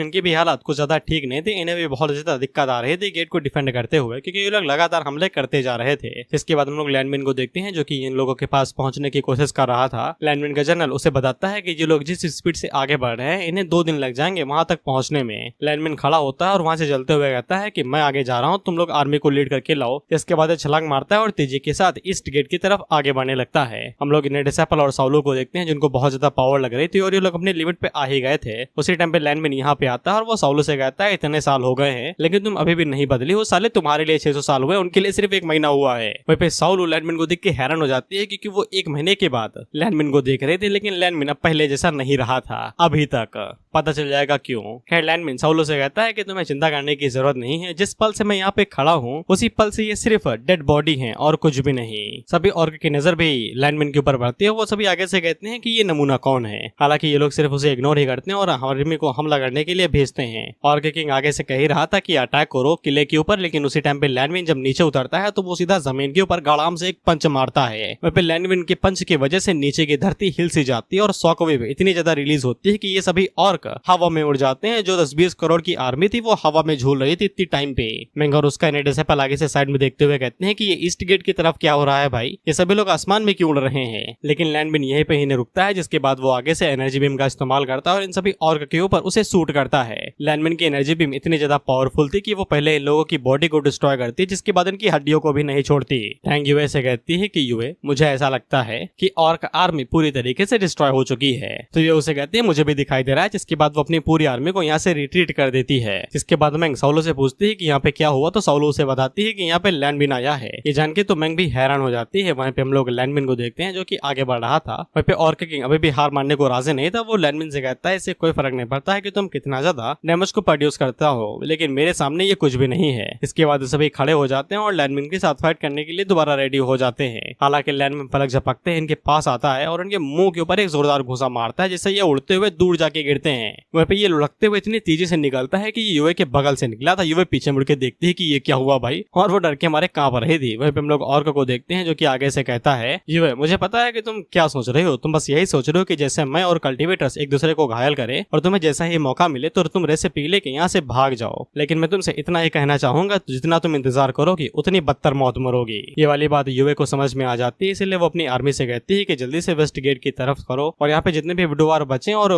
इनकी भी हालात कुछ ज्यादा ठीक नहीं थे, इन्हें भी बहुत ज्यादा दिक्कत आ रही थी गेट को डिफेंड करते हुए, क्योंकि ये लोग लगातार हमले करते जा रहे थे। इसके बाद हम लोग लैंडमिन को देखते हैं जो कि इन लोगों के पास पहुंचने की कोशिश कर रहा था। लैंडमिन का जनरल उसे बताता है कि ये लोग जिस स्पीड से आगे बढ़ रहे हैं इन्हें 2 दिन लग जाएंगे वहां तक पहुंचने में। लैंडमिन खड़ा होता है और वहां से जलते हुए कहता है कि मैं आगे जा रहा हूँ, तुम लोग आर्मी को लीड करके लाओ। इसके बाद छलांग मारता है और तेजी के साथ ईस्ट गेट की तरफ आगे बढ़ने लगता है। हम लोग इन्हें डिसेपल और साउलो को देखते हैं जिनको बहुत ज्यादा पावर लग रही थी और ये लोग अपने लिमिट पे आ ही गए थे। उसी टाइम पे लैंडमिन यहाँ पे आता है और वो साउलो से कहता है इतने साल हो गए हैं लेकिन तुम अभी भी नहीं बदली हो साले, तुम्हारे लिए 600 साल हुए, उनके लिए सिर्फ 1 महीना हुआ है। वहीं पे साउलो लैंडमिन को देख के हैरान हो जाती है क्योंकि वो 1 महीने के बाद लैंडमिन को देख रहे थे, लेकिन लैंडमिन अब पहले जैसा नहीं रहा था अभी तक। पता चल जाएगा क्यों। खैर लैंडमिन साउलो से कहता है कि तुम्हें चिंता करने की जरूरत नहीं है, जिस पल से मैं यहाँ पे खड़ा हूँ उसी पल से ये सिर्फ डेड बॉडी है और कुछ भी नहीं। सभी ऑर्क की नजर भी लैंडमिन के ऊपर पड़ती है, वो सभी आगे से कहते हैं कि ये नमूना कौन है। हालांकि ये लोग सिर्फ उसे इग्नोर ही करते हैं और आर्मी को हमला करने के लिए भेजते हैं। ऑर्क किंग आगे से कह ही रहा था कि अटैक करो किले के ऊपर, लेकिन उसी टाइम पे लैंडमिन जब नीचे उतरता है तो वो सीधा जमीन के ऊपर गड़ाम से एक पंच मारता है। वहीं पे लैंडमिन के पंच की वजह से नीचे की धरती हिल सी जाती है और शॉकवेव इतनी ज्यादा रिलीज होती है कि ये सभी ऑर्क हवा में उड़ जाते हैं। जो 10-20 करोड़ की आर्मी थी वो हवा में झूल रही थी इतनी टाइम पे। मैंग और उसका डिसेपल आगे से साइड में देखते हुए कहते हैं कि ये ईस्ट गेट की तरफ क्या हो रहा है भाई, ये सभी लोग आसमान में क्यों उड़ रहे हैं। लेकिन लैंडमिन यहीं पे ही नहीं रुकता है, जिसके बाद वो आगे से एनर्जी बीम का इस्तेमाल करता है और इन सभी ऑर्क के ऊपर उसे शूट करता है। लैंडमिन की एनर्जी बीम इतनी ज्यादा पावरफुल थी कि वो पहले इन लोगों की बॉडी को डिस्ट्रॉय करती, जिसके बाद इनकी हड्डियों को भी नहीं छोड़ती। टैंग यूए से कहती है कि यूए मुझे ऐसा लगता है कि ऑर्क आर्मी पूरी तरीके से डिस्ट्रॉय हो चुकी है। तो ये उसे कहती है मुझे भी दिखाई दे रहा है, जिसके बाद वो अपनी पूरी आर्मी को यहाँ से रिट्रीट कर देती है। जिसके बाद मैंग साउलो से पूछती है कि यहाँ पे क्या हुआ, तो साउलो उसे बताती है कि यहाँ पे लैंडमिन आया है। ये जान के तो मैंग भी हैरान हो जाती है। वहीं पे हम लोग लैंडमिन को देखते हैं जो कि आगे बढ़ रहा था। वहीं पे ऑर्क किंग अभी भी हार मानने को राजी नहीं था। वो लैंडमिन से कहता है इससे कोई फर्क नहीं पड़ता है कि तुम कितना ज्यादा डैमेज को प्रोड्यूस करता हो, लेकिन मेरे सामने ये कुछ भी नहीं है। इसके बाद सभी खड़े हो जाते हैं और लैंडमिन के साथ फाइट करने के लिए दोबारा रेडी हो जाते हैं। हालांकि लैंडमिन पलक झपकते हैं इनके पास आता है और इनके मुंह के ऊपर एक जोरदार घुसा मारता है, जिससे ये उड़ते हुए दूर जाके गिरते हैं। वहीं पे ये लुढ़कते हुए इतनी तेजी से निकलता है कि ये युवे के बगल से निकला था। युवे पीछे मुड़ के देखती है कि ये क्या हुआ भाई, और वो डर के मारे कांप रही थी। वहीं पे हम लोग ऑर्क को देखते हैं जो कि आगे से कहता है युवे मुझे पता है कि तुम क्या सोच रहे हो, तुम बस यही सोच रहे हो कि जैसे मैं और कल्टीवेटर्स एक दूसरे को घायल करें और तुम्हें जैसा ही मौका मिले तो तुम रेसिपी लेके यहाँ से भाग जाओ। लेकिन मैं तुमसे इतना ही कहना चाहूंगा, जितना तुम इंतजार करोगी उतनी बदतर मौत मरोगी। ये वाली बात युवे को समझ में आ जाती है, इसलिए वो अपनी आर्मी से कहती है कि जल्दी से वेस्ट गेट की तरफ करो और यहाँ पे जितने भी विडोवार बचे और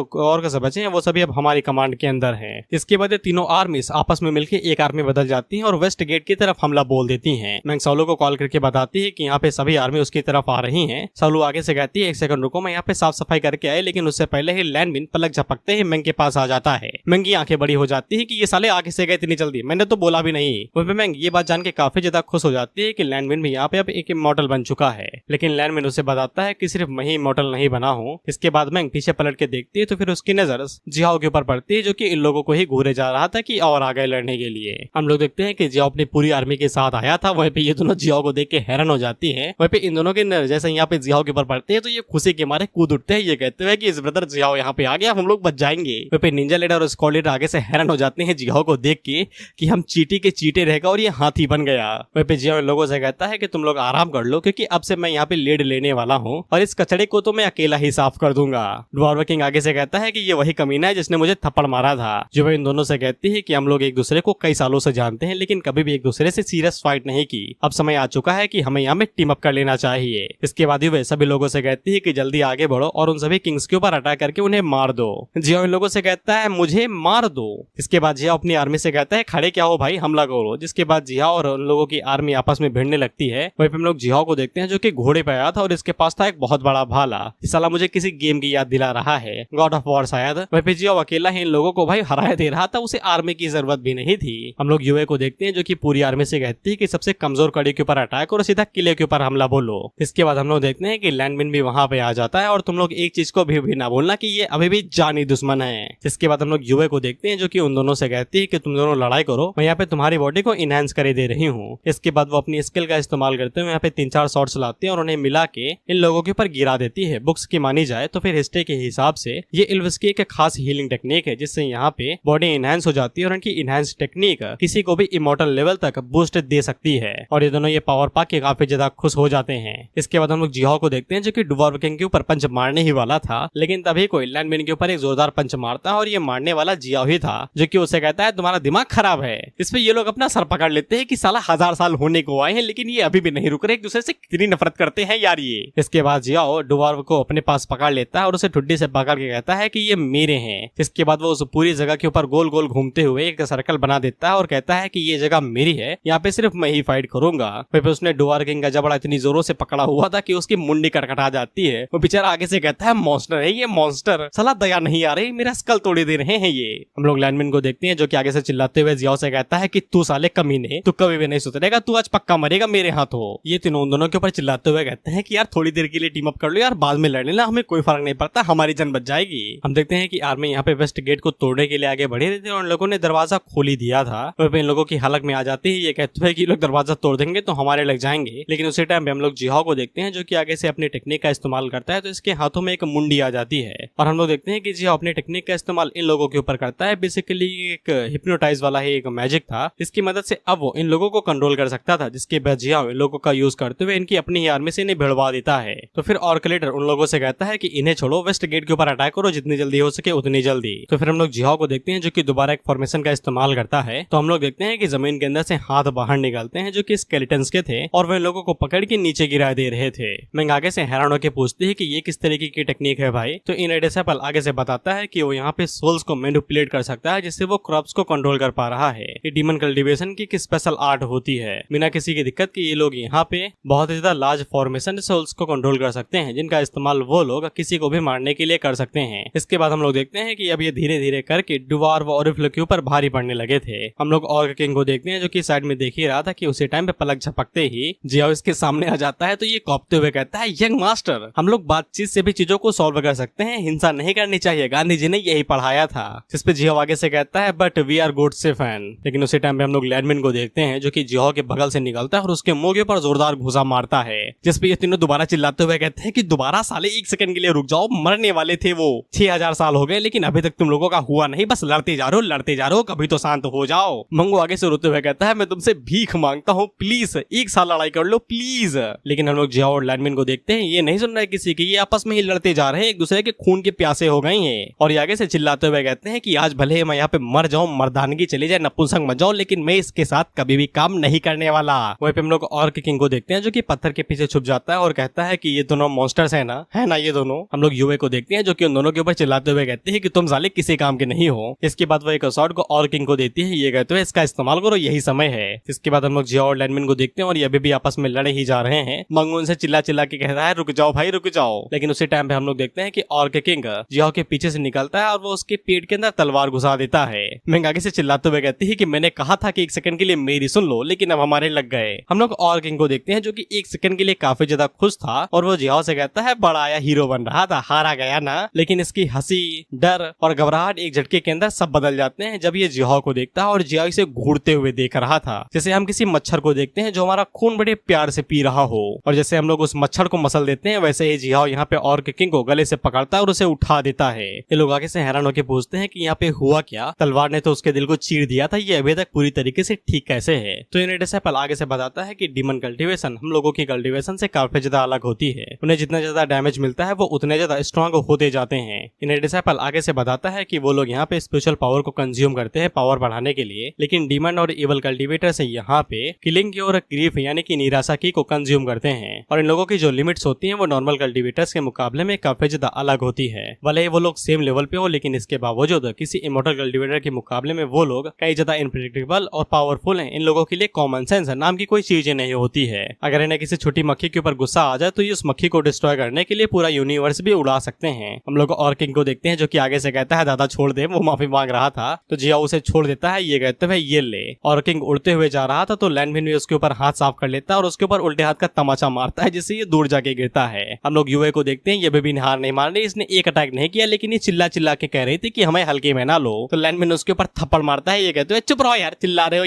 बचे हैं वो सभी अब हमारी कमांड के अंदर हैं। इसके बाद तीनों आर्मी आपस में मिलकर एक आर्मी बदल जाती है और वेस्ट गेट की तरफ हमला बोल देती है। मैंग साउलो को कॉल करके बताती है कि यहाँ पे सभी आर्मी उसकी तरफ आ रही हैं। साउलो आगे से कहती है 1 सेकंड रुको, मैं यहाँ पे साफ सफाई करके आए, लेकिन उससे पहले ही लैंडमिन पलक झपकते ही मैंग के पास आ जाता है। मैंग की आंखें बड़ी हो जाती है कि ये साले आगे से गए इतनी जल्दी, मैंने तो बोला भी नहीं। वहीं पे मैंग ये बात जान के काफी ज्यादा खुश हो जाती है कि लैंडमिन भी यहाँ पे अब एक इमॉर्टल बन चुका है। लेकिन लैंडमिन उसे बताता है कि सिर्फ मैं ही इमॉर्टल नहीं बना हूँ। इसके बाद मैंग पीछे पलट के देखती है तो फिर उसकी नजर जिहाओ के ऊपर पड़ती है जो कि इन लोगों को ही घूरे जा रहा था कि और आगे लड़ने के लिए। हम लोग देखते हैं कि जिहाओ अपनी पूरी आर्मी के साथ आया था। वहीं पे ये दोनों जिहाओ को देख के हैरान हो जाती है। वहीं पे इन दोनों के जैसे यहाँ पे जिहाओ के ऊपर पड़ते हैं तो ये खुशी के मारे कूद उठते हैं। ये कहते हैं कि इस ब्रदर जिहाओ यहाँ पे आ गया, हम लोग बच जाएंगे। वहीं पे निंजा लीडर और स्क्वाड लीडर आगे से हैरान हो जाते हैं जिहाओ को देख के कि हम चीटी के चीटे रहेगा और ये हाथी बन गया। वहीं पे जिहाओ लोगों से कहता है कि तुम लोग आराम कर लो क्योंकि अब से मैं यहाँ पे लीड लेने वाला हूँ और इस कचड़े को तो मैं अकेला ही साफ कर दूंगा। ड्वार्फ किंग आगे से कहता है कि ये वही कमीना है जिसने मुझे थप्पड़ मारा था। जो इन दोनों से कहती है कि हम लोग एक दूसरे को कई सालों से जानते हैं लेकिन कभी भी एक दूसरे से सीरियस फाइट नहीं की। अब समय आ चुका है कि हमें यहाँ में टीम अप कर लेना चाहिए। इसके बाद वे सभी लोगों से कहती है कि जल्दी आगे बढ़ो और उन सभी किंग्स के ऊपर अटैक करके उन्हें मार दो। जियाओ इन लोगों से कहता है मुझे मार दो। इसके बाद जियाओ अपनी आर्मी से कहता है खड़े क्या हो भाई, हमला करो। जिसके बाद जियाओ और उन लोगों की आर्मी आपस में भिड़ने लगती है। वहीं पे हम लोग जियाओ को देखते हैं जो कि घोड़े पे आया था और इसके पास था एक बहुत बड़ा भाला। इस साला मुझे किसी गेम की याद दिला रहा है, गॉड ऑफ वॉर शायद। वहीं पे जियाओ अकेला ही इन लोगों को भाई हराया दे रहा था, उसे आर्मी की जरूरत भी नहीं थी। हम लोग युवे को देखते हैं जो कि पूरी आर्मी से कहती है कि सबसे कमजोर कड़ी के ऊपर अटैक और सीधा किले के ऊपर हमला बोलो। इसके बाद हम लोग देखते हैं कि लैंडमिन भी वहां पे आ जाता है और तुम लोग एक चीज को भी ना बोलना कि ये अभी भी जानी दुश्मन है। इसके बाद हम लोग युवे को देखते हैं जो कि उन दोनों से कहती है कि तुम दोनों लड़ाई करो, मैं यहाँ पे तुम्हारी बॉडी को इनहेंस करे दे रही हूँ। इसके बाद वो अपनी स्किल का इस्तेमाल करते हुए यहाँ पे 3-4 शॉट्स लाती है और उन्हें मिला के इन लोगों के ऊपर गिरा देती है। बुक्स की मानी जाए तो फिर हिस्ट्री के हिसाब से ये इल्विस्की एक खास हीलिंग टेक्निक है जिससे यहाँ पे बॉडी इनहेंस हो जाती है और इनकी इनहेंस टेक्निक किसी को भी इमोर्टल लेवल तक बूस्ट दे सकती है और ये दोनों ये पावर पा के काफी ज्यादा खुश हो जाते हैं। इसके बाद हम लोग जियाओ को देखते हैं जो कि डुवार्व किंग के ऊपर पंच मारने ही वाला था लेकिन तभी कोई लैंडमिन के ऊपर एक जोरदार पंच मारता है और ये मारने वाला जियाओ ही था जो कि उसे कहता है तुम्हारा दिमाग खराब है। इस पे ये लोग अपना सर पकड़ लेते हैं कि साला 1000 साल होने को आए हैं लेकिन ये अभी भी नहीं रुक रहे, एक दूसरे से कितनी नफरत करते हैं यार ये। इसके बाद जियाओ डुवार्व को अपने पास पकड़ लेता है और उसे ठुड्डी से पकड़ के कहता है कि ये मेरे हैं। इसके बाद वो उस पूरी जगह के ऊपर गोल गोल घूमते हुए एक सर्कल बना देता है और कहता है कि ये जगह मेरी है, यहाँ पे सिर्फ मैं ही फाइट करूंगा। फिर उसने डुवार्व किंग का जबड़ा इतनी जोरों से पकड़ा हुआ था कि उसकी मुंडी कटकटा जाती है। वो बेचारा आगे से कहता है मॉन्स्टर है ये मॉन्स्टर, साला दया नहीं आ रही, मेरा स्कल तोड़े दे रहे हैं ये। हम लोग लैंडमिन को देखते हैं जो कि आगे से चिल्लाते हुए जियाओ से कहता है कि तू साले कमीने, तू कभी भी नहीं सुधरेगा, तू आज पक्का मरेगा मेरे हाथों। ये तीनों दोनों के ऊपर चिल्लाते हुए कहते हैं कि यार थोड़ी देर के लिए टीम अप कर लो यार, बाद में लड़ लेना, हमें कोई फर्क नहीं पड़ता, हमारी जान बच जाएगी। हम देखते हैं कि आर्मी यहाँ पे वेस्ट गेट को तोड़ने के लिए आगे बढ़े रहे थे और उन लोगों ने दरवाजा खोल ही दिया था। इन लोगों की हलक में आ जाती है, ये कहते हैं कि लोग दरवाजा तोड़ देंगे तो हमारे लग जाएंगे। लेकिन उसी टाइम पे हम लोग जियाओ को देखते हैं जो कि आगे से अपनी टेक्निक का इस्तेमाल करता है तो इसके हाथों में एक मुंडी आ जाती है और हम लोग देखते हैं कि जियाओ अपनी टेक्निक का इस्तेमाल इन लोगों के ऊपर करता है। बेसिकली एक हिप्नोटाइज वाला ही एक मैजिक था जिसकी मदद से अब वो इन लोगों को कंट्रोल कर सकता था, जिसके बाद जियाओ इन लोगों का यूज करते हुए इनकी अपनी ही आर्मी से इन्हें भिड़वा देता है। तो फिर ऑर्कलेटर उन लोगों से कहता है कि इन्हें छोड़ो, वेस्ट गेट के ऊपर अटैक करो जितनी जल्दी हो सके उतनी जल्दी। तो फिर हम लोग जियाओ को देखते हैं जो कि दोबारा एक फॉर्मेशन का इस्तेमाल करता है। तो हम लोग देखते हैं कि जमीन के अंदर से हाथ बाहर निकलते हैं जो कि स्केलेटन्स के थे और वे लोगों को पकड़ के नीचे गिरा दे रहे थे। मैं आगे से हैरान होकर पूछती है कि ये किस तरीके की टेक्निक है भाई। तो इन डिसेबल आगे से बताता है कि वो यहाँ पे सोल्स को मैनिपुलेट कर सकता है जिससे वो क्रॉप्स को कंट्रोल कर पा रहा है। ये डीमन कल्टीवेशन की स्पेशल आर्ट होती है। बिना किसी की दिक्कत के ये लोग यहाँ पे बहुत ज्यादा लार्ज फॉर्मेशन सोल्स को कंट्रोल कर सकते हैं जिनका इस्तेमाल वो लोग किसी को भी मारने के लिए कर सकते हैं। इसके बाद हम लोग देखते हैं कि अब ये धीरे धीरे करके डुवार्व और ओरिफ्लो के ऊपर भारी पड़ने लगे थे। हम लोग ऑर्क किंग को देखते हैं जो कि साइड में देख ही रहा था कि उसी टाइम पे पलक झपकते ही जियाओ इसके सामने आ जाता है। तो ये कौपते हुए कहता है यंग मास्टर, हम लोग बातचीत से भी चीजों को सॉल्व कर सकते हैं, हिंसा नहीं करनी चाहिए, गांधी जी ने यही पढ़ाया था। जिस पे जियाओ आगे से कहता है बट वी आर गुड से फैन। लेकिन उसी टाइम पे हम लोग लैंडमिन को देखते हैं जो कि जियाओ के बगल से निकलता है और उसके मुंह के ऊपर जोरदार घुसा मारता है। जिसपे ये तीनों दोबारा चिल्लाते हुए कहते हैं कि दोबारा साले 1 सेकंड के लिए रुक जाओ, मरने वाले थे वो, 6000 साल हो गए लेकिन अभी तक तुम लोगों का हुआ नहीं, बस लड़ते जा रहे हो, कभी तो शांत हो जाओ। मंगो आगे से रोते हुए कहता है मैं तुमसे भीख मांगता हूँ, प्लीज 1 साल लड़ाई कर लो प्लीज। लेकिन हम लोग जियाओ और लैंडमिन को देखते हैं ये नहीं सुन रहे किसी की, ये आपस में ही लड़ते जा रहे हैं, एक दूसरे के खून के प्यासे हो गए हैं। और ये आगे से चिल्लाते हुए कहते हैं कि आज भले मैं यहाँ पे मर जाऊं, मर्दानगी चली जाए, नपुंसक मच जाऊं, लेकिन मैं इसके साथ कभी भी काम नहीं करने वाला। वहीं पे हम लोग ऑर्क किंग को देखते हैं जो कि पत्थर के पीछे छुप जाता है और कहता है कि ये दोनों मॉन्स्टर्स है ना ये दोनों। हम लोग युवे को देखते हैं जो कि उन दोनों के ऊपर चिल्लाते हुए कहते हैं कि तुम साले किसी काम के नहीं हो। इसके बाद वो एक शॉट को ऑर्क किंग को देती है, ये कहते हुए इसका इस्तेमाल करो, यही समय है। इसके बाद हम लोग जियाओ और लैंडमिन को देखते हैं और ये अभी भी आपस में लड़े ही जा रहे हैं। मंगो उनसे चिल्ला चिल्ला के कहता है रुक जाओ भाई रुक जाओ। लेकिन उसी टाइम पे हम लोग देखते हैं कि ऑर्क किंग जियाओ के पीछे से निकलता है और वो उसके पेट के अंदर तलवार घुसा देता है। मैं आगे से चिल्लाते हुए कहती है कि मैंने कहा था कि 1 सेकंड के लिए मेरी सुन लो, लेकिन अब हमारे लग गए। हम लोग ऑर्क किंग को देखते हैं जो कि 1 सेकंड के लिए काफी ज्यादा खुश था और वो जियाओ से कहता है बड़ा आया हीरो बन रहा था, हारा गया ना। लेकिन इसकी हंसी, डर और घबराहट एक झटके के अंदर सब बदल जाते हैं जब ये जियाओ को देखता है और जियाओ इसे घूरते हुए देख रहा था, जैसे हम किसी मच्छर को देखते हैं जो हमारा खून बड़े प्यार से पी रहा हो। और जैसे हम लोग उस मच्छर को मसल देते हैं वैसे ही जियाओ यहाँ पे ऑर्क किंग को गले से पकड़ता है और उसे उठा देता है। ये लोग आगे से हैरान होकर पूछते हैं कि यहाँ पे हुआ क्या, तलवार ने तो उसके दिल को चीर दिया था, ये अभी तक पूरी तरीके से ठीक कैसे है। तो इन डिसेबल आगे से बताता है कि डीमन कल्टीवेशन हम लोगों की कल्टीवेशन से काफी ज्यादा अलग होती है, उन्हें जितना ज्यादा डैमेज मिलता है वो उतने ज्यादा स्ट्रॉन्ग होते जाते हैं। इन डिसेबल आगे से बताता है कि वो लोग यहाँ पे स्पिरिचुअल पावर को कंज्यूम करते हैं पावर बढ़ाने के लिए, लेकिन डीमन और इवल कल्टीवेटर से यहाँ पे किलिंग की और ग्रीफ यानी कि निराशा की को कंज्यूम करते हैं। और इन लोगों की जो लिमिट्स होती हैं वो नॉर्मल कल्टीवेटर्स के मुकाबले में काफी ज्यादा अलग होती है। भले ही वो लोग सेम लेवल पे हो, लेकिन इसके बावजूद किसी इमॉर्टल कल्टीवेटर के मुकाबले में वो लोग कई ज्यादा इनप्रेडिक्टेबल और पावरफुल हैं। इन लोगों के लिए कॉमन सेंस नाम की कोई चीज नहीं होती है। अगर इन्हें किसी छोटी मक्खी के ऊपर गुस्सा आ जाए तो ये उस मक्खी को डिस्ट्रॉय करने के लिए पूरा यूनिवर्स भी उड़ा सकते हैं। हम लोग और किंग को देखते हैं जो कि आगे से कहता है दादा छोड़ दे, वो माफी मांग रहा था तो जिया उसे छोड़ देता है। ये कहते हुए ये ले, और किंग उड़ते हुए जा रहा था तो लैंडमिन भी उसके ऊपर हाथ साफ कर लेता है और उसके ऊपर उल्टे हाथ का तमाचा मारता है जिससे ये दूर जाके गिरता है। हम लोग यूए को देखते हैं, ये भी हार नहीं मान रही। इसने एक अटैक नहीं किया लेकिन ये चिल्ला चिल्ला के कह रही थी कि हमें हल्के में ना लो। तो लैंडमिन उसके ऊपर थप्पड़ मारता है। ये कहते हुए चुप रहो यार, चिल्ला रहे हो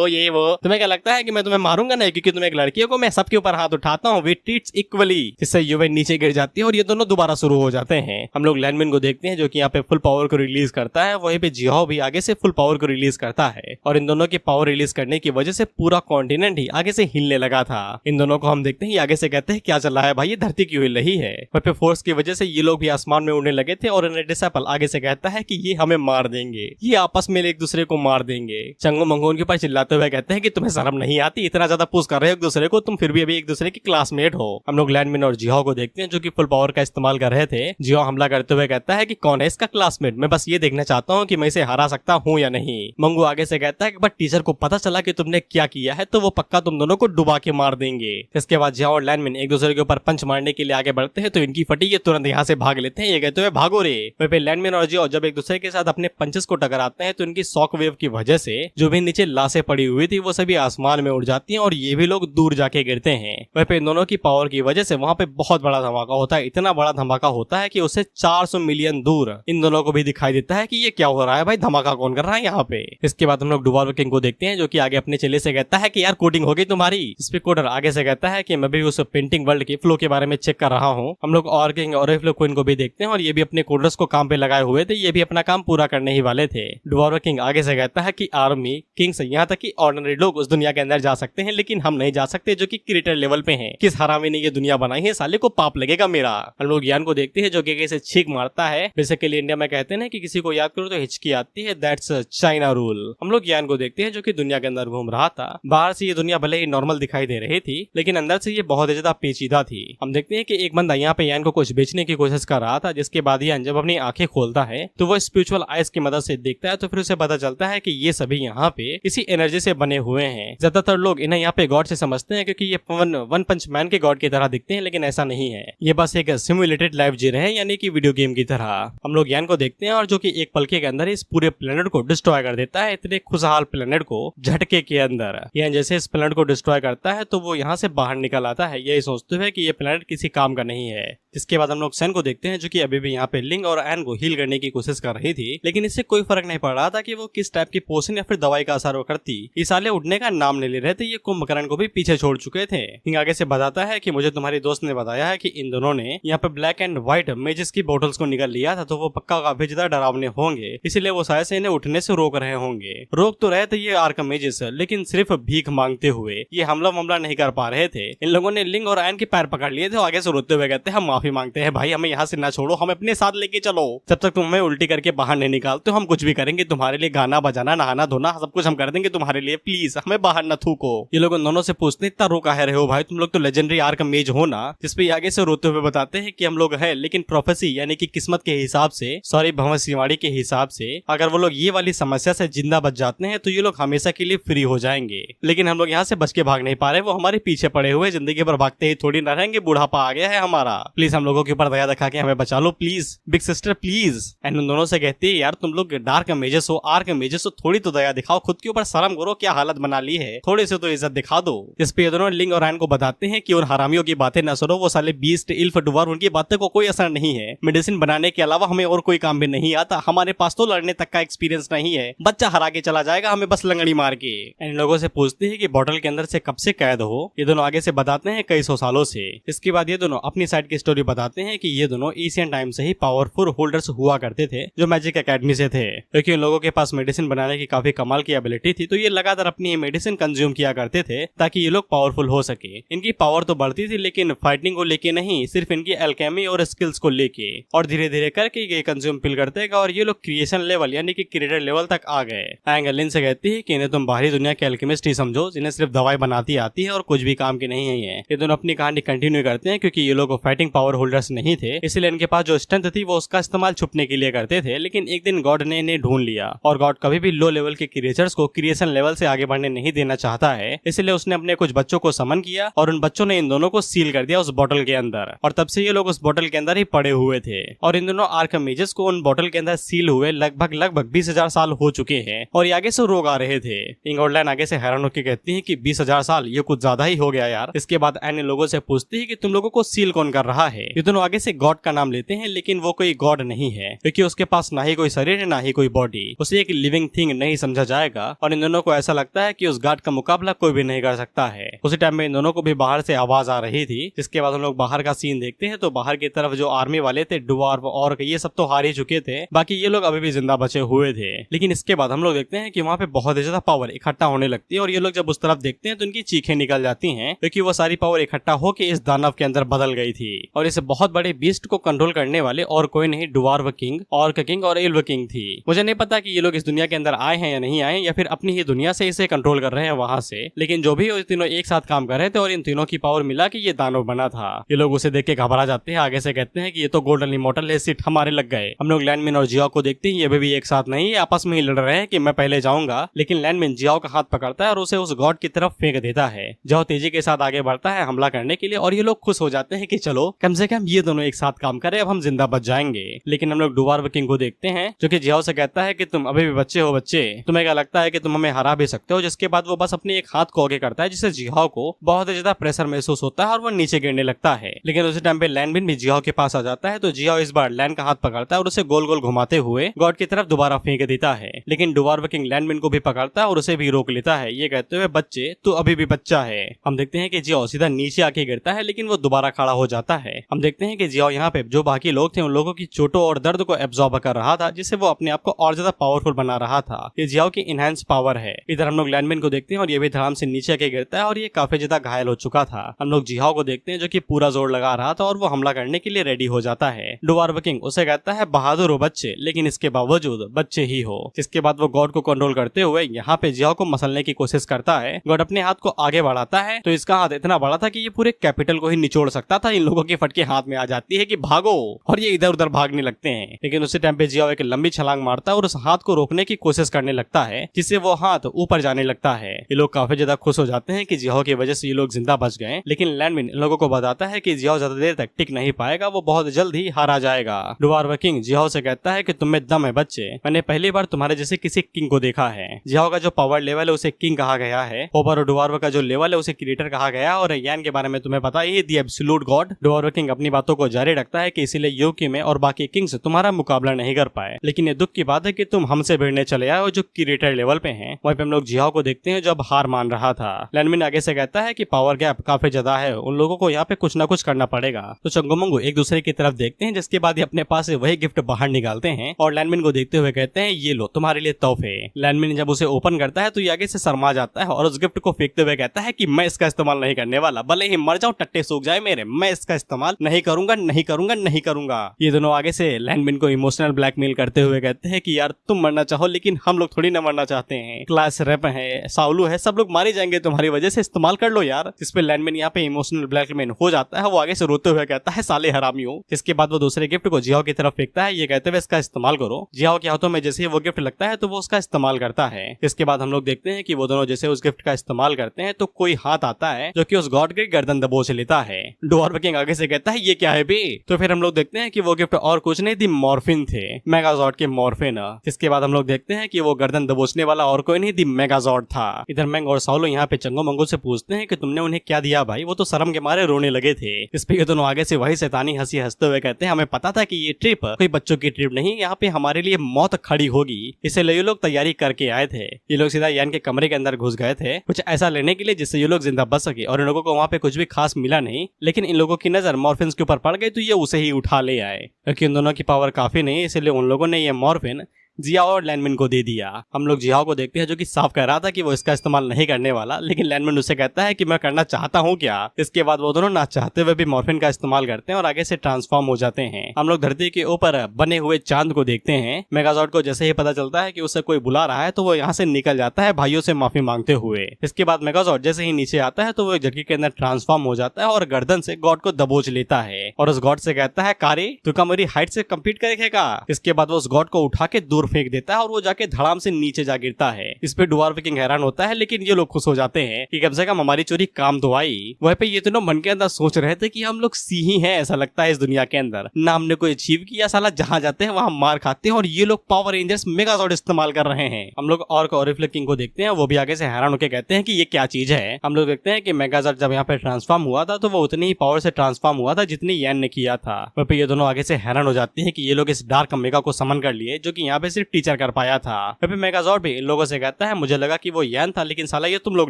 ये वो तुम्हें क्या लगता है कि मैं तुम्हें मारूंगा? नहीं, क्योंकि तुम एक लड़की हो, मैं सबके ऊपर हाथ उठाता हूँ, वी ट्रीट्स इक्वली। जिससे यूए नीचे गिर जाती है और ये दोनों दोबारा शुरू हो जाते हैं। हम लोग लैंडमिन को देखते हैं जो कि यहाँ पे फुल पावर को रिलीज करता है, वहीं पे जियाओ भी आगे से फुल पावर को रिलीज करता है। और इन दोनों की पावर रिलीज करने की वजह से पूरा कॉन्टिनेंट ही आगे से हिलने लगा था। इन दोनों को हम देखते हैं आगे से कहते हैं क्या चल रहा है भाई, ये धरती क्यों हिल रही है? वहीं पे फोर्स की वजह से ये लोग भी आसमान में उड़ने लगे थे और इन्हें डिसेपल आगे से कहता है कि ये हमें मार देंगे, ये आपस में एक दूसरे को मार देंगे। चंगो मंगो उनके ऊपर चिल्लाते हुए कहते हैं कि तुम्हें शर्म नहीं आती, इतना ज्यादा पुश कर रहे हो एक दूसरे को, तुम फिर भी अभी एक दूसरे के क्लासमेट हो। हम लोग लैंडमिन और जियाओ को देखते हैं जो कि फुल पावर का इस्तेमाल कर रहे थे। जियाओ हमला करते हुए कहता है कि कौन है इसका क्लासमेट, मैं बस ये देखना चाहता हूँ कि मैं इसे हरा सकता हूँ या नहीं। मंगू आगे से कहता है कि बट टीचर को पता चला कि तुमने क्या किया है तो वो पक्का तुम दोनों को डुबा के मार देंगे। इसके बाद जियाओ और लैंडमिन एक दूसरे के ऊपर पंच मारने के लिए आगे बढ़ते हैं तो इनकी फटी ये तुरंत यहाँ से भाग लेते हैं। ये कहते हुए भागो रे। वहीं पे लैंडमिन और जियाओ जब एक दूसरे के साथ अपने पंचेस को टकराते हैं तो इनकी शॉक वेव की वजह से जो भी नीचे लाशें पड़ी हुई थी वो सभी आसमान में उड़ जाती हैं और ये भी लोग दूर जाके गिरते हैं। वहीं पे इन दोनों की पावर की वजह से वहाँ पे बहुत बड़ा धमाका होता है। इतना बड़ा धमाका होता है कि उससे 400 मिलियन दूर इन दोनों को भी दिखाई देता है कि ये क्या हो रहा है भाई, धमाका कौन कर रहा है यहाँ पे। इसके बाद हम लोग डुवार्फ किंग को देखते हैं जो कि आगे अपने चेले से कहता है कि यार कोडिंग हो गई तुम्हारी। इस पे कोडर आगे से कहता है कि मैं भी उस पेंटिंग वर्ल्ड के फ्लो के बारे में चेक कर रहा हूँ। हम लोग और किंग और क्वीन को भी देखते हैं और ये भी अपने कोडर्स को काम पे लगाए हुए थे, ये भी अपना काम पूरा करने ही वाले थे। डुवार्फ किंग आगे से कहता है कि आर्मी किंग्स यहाँ तक कि ऑर्डिनरी लोग उस दुनिया के अंदर जा सकते हैं लेकिन हम नहीं जा सकते जो कि क्रिएटर लेवल पे हैं। किस हरामी ने ये दुनिया बनाई है, साले को पाप लगेगा मेरा। हम लोग यान को देखते हैं जो कि कैसे छींक मारता है। बेसिकली इंडिया में कहते हैं कि किसी को याद करो तो हिचकी आती है, दैट्स चाइना रूल। हम लोग यान को देखते हैं जो कि दुनिया के अंदर घूम रहा था। बाहर से ये दुनिया भले ही नॉर्मल दिखाई दे रही थी लेकिन अंदर से ये बहुत ज्यादा पेचीदा थी। हम देखते हैं कि एक बंदा यहाँ पे यान को कुछ बेचने की कोशिश कर रहा था, जिसके बाद यान जब अपनी आंखें खोलता है तो वो स्पिरिचुअल आइज की मदद से देखता है तो फिर उसे पता चलता है कि ये सभी यहाँ पे इसी एनर्जी से बने हुए हैं। ज्यादातर लोग इन्हें यहाँ पे गॉड से समझते हैं क्योंकि ये वन पंच मैन के गॉड की तरह दिखते हैं, लेकिन ऐसा नहीं है। ये बस एक सिमुलेटेड लाइफ जी रहे हैं यानी कि वीडियो गेम की तरह। हम लोग यान को देखते हैं और जो कि एक पलके के अंदर इस पूरे प्लेनेट को डिस्ट्रॉय कर देता है, इतने खुशहाल प्लेनेट को झटके के अंदर। यानी जैसे इस प्लेनेट को डिस्ट्रॉय करता है तो वो यहाँ से बाहर निकल आता है, यही सोचते हुए कि ये प्लेनेट किसी काम का नहीं है। इसके बाद हम लोग सैन को देखते हैं जो कि अभी भी यहाँ पे लिंग और एन को हील करने की कोशिश कर रही थी, लेकिन इससे कोई फर्क नहीं पड़ रहा था कि वो किस टाइप की पोशन या फिर दवाई का असर वो करती। ये साले उठने का नाम नहीं ले रहे थे, ये कुंभकर्ण को भी पीछे छोड़ चुके थे। लिंग आगे से बताता है कि मुझे तुम्हारी दोस्त ने बताया है कि इन दोनों ने यहाँ पे ब्लैक एंड व्हाइट मेजेस की बोटल्स को निकल लिया था, तो वो पक्का काफी ज्यादा डरावने होंगे, इसीलिए वो शायद से इन्हें उठने से रोक रहे होंगे। रोक तो रहे थे ये आर्कम मेजेस, लेकिन सिर्फ भीख मांगते हुए। ये हमला नहीं कर पा रहे थे। इन लोगों ने लिंग और एन के पैर पकड़ लिए थे, आगे से रोते हुए कहते हैं हम माफी मांगते हैं भाई, हमें यहाँ से ना छोड़ो, हमें अपने साथ लेके चलो। जब तक तुम हमें उल्टी करके बाहर नहीं निकालते हम कुछ भी करेंगे तुम्हारे लिए, गाना बजाना नहाना धोना सब कुछ हम कर देंगे तुम्हारे लिए, प्लीज हमें बाहर न थूको। ये लोग दोनों से पूछते इतना रो काहे रहे हो भाई, तुम लोग तो लेजेंडरी आर्कम मेज हो ना। जिसपे आगे से रोते हुए बताते हैं कि हम लोग है, लेकिन प्रोफेसी यानी कि किस्मत के हिसाब से, सॉरी भंवसिवाड़ी के हिसाब से अगर वो लोग ये वाली समस्या से जिंदा बच जाते हैं तो ये लोग हमेशा के लिए फ्री हो जाएंगे। लेकिन हम लोग यहाँ से बच के भाग नहीं पा रहे, वो हमारे पीछे पड़े हुए, जिंदगी भर भागते ही थोड़ी न रहेंगे, बुढ़ापा आ गया है हमारा, प्लीज हम लोगों के ऊपर दया दिखा के हमें बचा लो please, big sister please. And उन दोनों से कहती है यार तुम लोग डार्क मेजेस हो, आर्क मेजेस हो, थोड़ी तो दया दिखाओ, खुद के ऊपर शर्म करो, क्या हालत बना ली है, थोड़े से तो इज्जत दिखा दो। इस पे ये दोनों लिंग और एन को बताते हैं कि उन हरामियों की बातें न सुनो, वो साले बीस्ट इल्फ डुवार्फ, उनकी बातें को कोई असर नहीं है, मेडिसिन बनाने के अलावा हमें और कोई काम भी नहीं आता, हमारे पास तो लड़ने तक का एक्सपीरियंस नहीं है, बच्चा हरा के चला जाएगा हमें बस लंगड़ी मार के। इन लोगों से पूछते हैं कि बॉटल के अंदर से कब से कैद हो, ये दोनों आगे से बताते हैं कई 100 सालों से। इसके बाद ये दोनों अपनी साइड की स्टोरी स्टोरी बताते हैं कि ये दोनों एशियन टाइम से ही पावरफुल होल्डर्स हुआ करते थे जो मैजिक एकेडमी से थे, क्योंकि उन लोगों के पास मेडिसिन बनाने की काफी कमाल की एबिलिटी थी। तो ये लगातार अपनी मेडिसिन कंज्यूम किया करते थे ताकि ये लोग पावरफुल हो सके। इनकी पावर तो बढ़ती थी लेकिन फाइटिंग को लेके नहीं, सिर्फ इनकी एल्केमी और स्किल्स को लेके। और धीरे धीरे करके ये कंज्यूम फिल करते गए और ये लोग क्रिएशन लेवल यानी कि क्रिएटर लेवल तक आ गए। एंगलिन से कहती है कि इन्हें तुम बाहरी दुनिया के एल्केमिस्ट ही समझो जिन्हें सिर्फ दवाई बनाती आती है और कुछ भी काम की नहीं है। ये दोनों अपनी कहानी कंटिन्यू करते हैं क्योंकि ये लोग फाइटिंग पावर होल्डर्स नहीं थे, इसलिए इनके पास जो स्ट्रेंथ थी वो उसका इस्तेमाल छुपने के लिए करते थे। लेकिन एक दिन गॉड ने इन्हें ढूंढ लिया और गॉड कभी भी लो लेवल के क्रिएचर्स को क्रिएशन लेवल से आगे बढ़ने नहीं देना चाहता है, इसलिए उसने अपने कुछ बच्चों को समन किया और उन बच्चों ने इन दोनों को सील कर दिया उस बोतल के अंदर। और तब से ये लोग उस बोतल के अंदर ही पड़े हुए थे और इन दोनों आर्कमेजेस को उन बोतल के अंदर सील हुए लगभग 20,000 साल हो चुके हैं और ये आगे से रोग आ रहे थे। इंगोल्डलाइन आगे से हैरान होकर कहती है कि 20,000 साल ये कुछ ज्यादा ही हो गया यार। इसके बाद एन इन लोगों से पूछती है कि तुम लोगों को सील कौन कर रहा है। ये दोनों आगे से गॉड का नाम लेते हैं लेकिन वो कोई गॉड नहीं है क्योंकि उसके पास ना ही कोई शरीर है ना ही कोई बॉडी, उसे एक लिविंग थिंग नहीं समझा जाएगा। और इन दोनों को ऐसा लगता है कि उस गार्ड का मुकाबला कोई भी नहीं कर सकता है। उसी टाइम में इन दोनों को भी बाहर से आवाज आ रही थी, जिसके बाद हम लोग बाहर का सीन देखते हैं तो बाहर की तरफ जो आर्मी वाले थे, डुवार्फ और ये सब तो हार ही चुके थे, बाकी ये लोग अभी भी जिंदा बचे हुए थे। लेकिन इसके बाद हम लोग देखते हैं कि वहाँ पे बहुत ही ज्यादा पावर इकट्ठा होने लगती है और ये लोग जब उस तरफ देखते हैं तो उनकी चीखें निकल जाती हैं क्योंकि वो सारी पावर इकट्ठा होकर इस दानव के अंदर बदल गई थी। और इस बहुत बड़े बीस्ट को कंट्रोल करने वाले और कोई नहीं डुवार्फ किंग, ऑर्क किंग और एल्व किंग थी। मुझे नहीं पता कि ये लोग इस दुनिया के अंदर आए हैं या नहीं आए या फिर अपनी ही दुनिया से इसे कंट्रोल कर रहे हैं वहां से, लेकिन जो भी तीनों एक साथ काम कर रहे थे और इन तीनों की पावर मिला कि ये दानव बना था। ये लोग उसे देख के घबरा जाते हैं, आगे से कहते हैं कि ये तो गोल्डन इमॉर्टल है, सिट हमारे लग गए। हम लोग लैंडमिन और जियाओ को देखते हैं, ये भी एक साथ नहीं, आपस में ही लड़ रहे हैं कि मैं पहले जाऊंगा। लेकिन लैंडमिन जियाओ का हाथ पकड़ता है और उसे उस गॉड की तरफ फेंक देता है। जियाओ तेजी के साथ आगे बढ़ता है हमला करने के लिए और ये लोग खुश हो जाते हैं कि चलो कम से कम ये दोनों एक साथ काम करें, अब हम जिंदा बच जाएंगे। लेकिन हम लोग डुवार्फ किंग को देखते हैं जो कि जियाओ से कहता है कि तुम अभी भी बच्चे हो बच्चे, तुम्हें क्या लगता है कि तुम हमें हरा भी सकते हो। जिसके बाद वो बस अपने एक हाथ को आगे करता है जिससे जियाओ को बहुत ज्यादा प्रेशर महसूस होता है और वो नीचे गिरने लगता है। लेकिन उसी टाइम पे लैंडमिन भी जियाओ के पास आ जाता है तो जियाओ इस बार लैंड का हाथ पकड़ता है और उसे गोल गोल घुमाते हुए गॉड की तरफ दोबारा फेंक देता है। लेकिन डुवार्फ किंग लैंडमिन को भी पकड़ता है और उसे भी रोक लेता है, ये कहते हुए बच्चे तू अभी भी बच्चा है। हम देखते हैं कि जियाओ सीधा नीचे आके गिरता है लेकिन वो दोबारा खड़ा हो जाता है। हम देखते हैं कि जियाओ यहाँ पे जो बाकी लोग थे उन लोगों की चोटों और दर्द को एब्जॉर्ब कर रहा था, जिससे वो अपने आप को और ज्यादा पावरफुल बना रहा था। ये जियाओ की इनहैंस पावर है। इधर हम लोग लैंडमिन को देखते हैं और ये भी धड़ाम से नीचे आके गिरता है और ये काफी ज्यादा घायल हो चुका था। हम लोग जियाओ को देखते हैं जो कि पूरा जोर लगा रहा था और वो हमला करने के लिए रेडी हो जाता है। डुवार्फ किंग उसे कहता है बहादुर हो बच्चे, लेकिन इसके बावजूद बच्चे ही हो। इसके बाद वो गॉड को कंट्रोल करते हुए यहाँ पे जियाओ को मसलने की कोशिश करता है। गॉड अपने हाथ को आगे बढ़ाता है तो इसका हाथ इतना बड़ा था कि ये पूरे कैपिटल को ही निचोड़ सकता था। इन लोगों की फटके हाथ में आ जाती है कि भागो और ये इधर उधर भागने लगते हैं। लेकिन उसी टाइम पे जियाओ एक लंबी छलांग मारता है और उस हाथ को रोकने की कोशिश करने लगता है जिससे वो हाथ ऊपर जाने लगता है। ये लोग काफी ज्यादा खुश हो जाते हैं कि जियाओ की वजह से ये लोग जिंदा बच गए। लेकिन लैंडमिन इन लोगों को बताता है कि जियाओ ज्यादा देर तक टिक नहीं पाएगा, वो बहुत जल्द ही हारा जाएगा। डुवार्फ किंग जियाओ से कहता है कि तुम में दम है बच्चे, मैंने पहली बार तुम्हारे जैसे किसी किंग को देखा है। जियाओ का जो पावर लेवल है उसे किंग कहा गया है, ओबर और डुवार्फ का जो लेवल है उसे क्रिएटर कहा गया और यान के बारे में तुम्हें पता ही, the absolute god. Dwarf king अपनी बातों को जारी रखता है कि इसीलिए यूकी में और बाकी किंग्स तुम्हारा मुकाबला नहीं कर पाए। लेकिन ये दुख की बात है कि तुम हमसे भिड़ने चले आए और जो क्रिएटर लेवल पे हैं। वहीं पे हम लोग जियाओ को देखते हैं जो अब हार मान रहा था। लैंडमिन आगे से कहता है कि पावर गैप काफी ज्यादा है, उन लोगों को यहाँ पे कुछ ना कुछ करना पड़ेगा। तो चंगो मंगो एक दूसरे की तरफ देखते हैं, जिसके बाद ये अपने पास से वही गिफ्ट बाहर निकालते हैं और लैंडमिन को देखते हुए कहते हैं ये लो तुम्हारे लिए तोहफे। लैंडमिन जब उसे ओपन करता है तो ये आगे से शर्मा जाता है और उस गिफ्ट को फेंकते हुए कहता है कि मैं इसका इस्तेमाल नहीं करने वाला, भले ही मर जाऊं, टट्टे सूख जाए मेरे, मैं इसका इस्तेमाल नहीं करूंगा नहीं करूंगा नहीं करूंगा। ये दोनों आगे से लैंडमिन को इमोशनल ब्लैकमेल करते हुए कहते हैं कि यार तुम मरना चाहो लेकिन हम लोग थोड़ी ना मरना चाहते हैं, क्लास रेप है, साउलू है, सब लोग मारे जाएंगे तुम्हारी वजह से, इस्तेमाल कर लो यार। इस पे लैंडमिन यहाँ पे इमोशनल ब्लैकमेल हो जाता है, वो आगे से रोते हुए कहता है साले हरामियों। इसके बाद वो दूसरे गिफ्ट को जियाओ की तरफ फेंकता है, ये कहते हुए इसका इस्तेमाल करो। जियाओ के हाथों में जैसे वो गिफ्ट लगता है तो वो उसका इस्तेमाल करता है। इसके बाद हम लोग देखते हैं कि वो दोनों जैसे उस गिफ्ट का इस्तेमाल करते हैं तो कोई हाथ आता है जो कि उस गॉड की गर्दन दबोच लेता है। डुवार्फ किंग आगे से कहता है ये क्या है बे। तो फिर हम लोग देखते हैं कि वो गिफ्ट और कुछ नहीं, दी मॉर्फिन थे, मेगाजॉर्ड के मॉर्फिन। इसके बाद हम लोग देखते हैं कि वो गर्दन दबोचने वाला और कोई नहीं, दी मेगाजॉर्ड था। इधर मैंग और साउलो यहाँ पे चंगो मंगो से पूछते हैं कि तुमने उन्हें क्या दिया भाई, वो तो शर्म के मारे रोने लगे थे। इस पे ये दोनों आगे से वही शैतानी हंसी हंसते हुए कहते हैं हमें पता था कि ये ट्रिप कोई बच्चों की ट्रिप नहीं, यहाँ पे हमारे लिए मौत खड़ी होगी, इसलिए ये लोग तैयारी करके आए थे। ये लोग सीधा यान के कमरे के अंदर घुस गए थे कुछ ऐसा लेने के लिए जिससे ये लोग जिंदा बच सके और इन लोगों को वहाँ पे कुछ भी खास मिला नहीं। लेकिन इन लोगों की नजर मॉर्फिन के ऊपर पड़ गई तो ये उसे ही उठा ले आए, क्योंकि उन दोनों की पावर काफी नहीं, इसलिए उन लोगों ने ये मॉर्फिन जियाओ और लैनमिन को दे दिया। हम लोग जियाओ को देखते हैं जो कि साफ कह रहा था कि वो इसका इस्तेमाल नहीं करने वाला, लेकिन लैनमिन उसे कहता है कि मैं करना चाहता हूँ क्या। इसके बाद वो दोनों ना चाहते हुए भी मॉर्फिन का इस्तेमाल करते हैं और आगे से ट्रांसफॉर्म हो जाते हैं। हम लोग धरती के ऊपर बने हुए चांद को देखते हैं। मेगाजॉर्ड को जैसे ही पता चलता है कि उसे कोई बुला रहा है तो वो यहाँ से निकल जाता है भाइयों से माफी मांगते हुए। इसके बाद मेगाजॉर्ड जैसे ही नीचे आता है तो वो एक झटके के अंदर ट्रांसफॉर्म हो जाता है और गर्दन से गॉड को दबोच लेता है और उस गॉड से कहता है कारे तू का मेरी हाइट से कम्पीट करेगा। इसके बाद वो उस गॉड को उठा के दूर फेंक देता है और वो जाके धड़ाम से नीचे जा गिरता है। इस पे ड्वार्फ किंग हैरान होता है, लेकिन ये लोग खुश हो जाते हैं कि कम से कम हमारी चोरी काम तो आई। वहीं पे ये दोनों मन के अंदर सोच रहे थे कि हम लोग सी ही हैं, ऐसा लगता है इस दुनिया के अंदर ना हमने कोई अचीव किया, साला जहां जाते हैं वहां मार खाते हैं और ये लोग पावर रेंजर्स मेगाजॉर्ड इस्तेमाल कर रहे हैं। हम लोग ऑरिफ्ले किंग को देखते हैं, वो भी आगे से हैरान होकर कहते हैं कि ये क्या चीज है। हम लोग देखते हैं कि मेगाजॉर्ड जब यहाँ पे ट्रांसफॉर्म हुआ था तो वो उतनी ही पावर से ट्रांसफॉर्म हुआ था जितनी यैन ने किया था। वहीं पे ये दोनों आगे से हैरान हो जाते हैं कि ये लोग इस डार्क मेगा को समन कर लिए जो कि यहाँ पे सिर्फ टीचर कर पाया था। वहीं पे मेगाजॉर्ड भी इन लोगों से कहता है मुझे लगा कि वो यैन था, लेकिन साला ये तुम लोग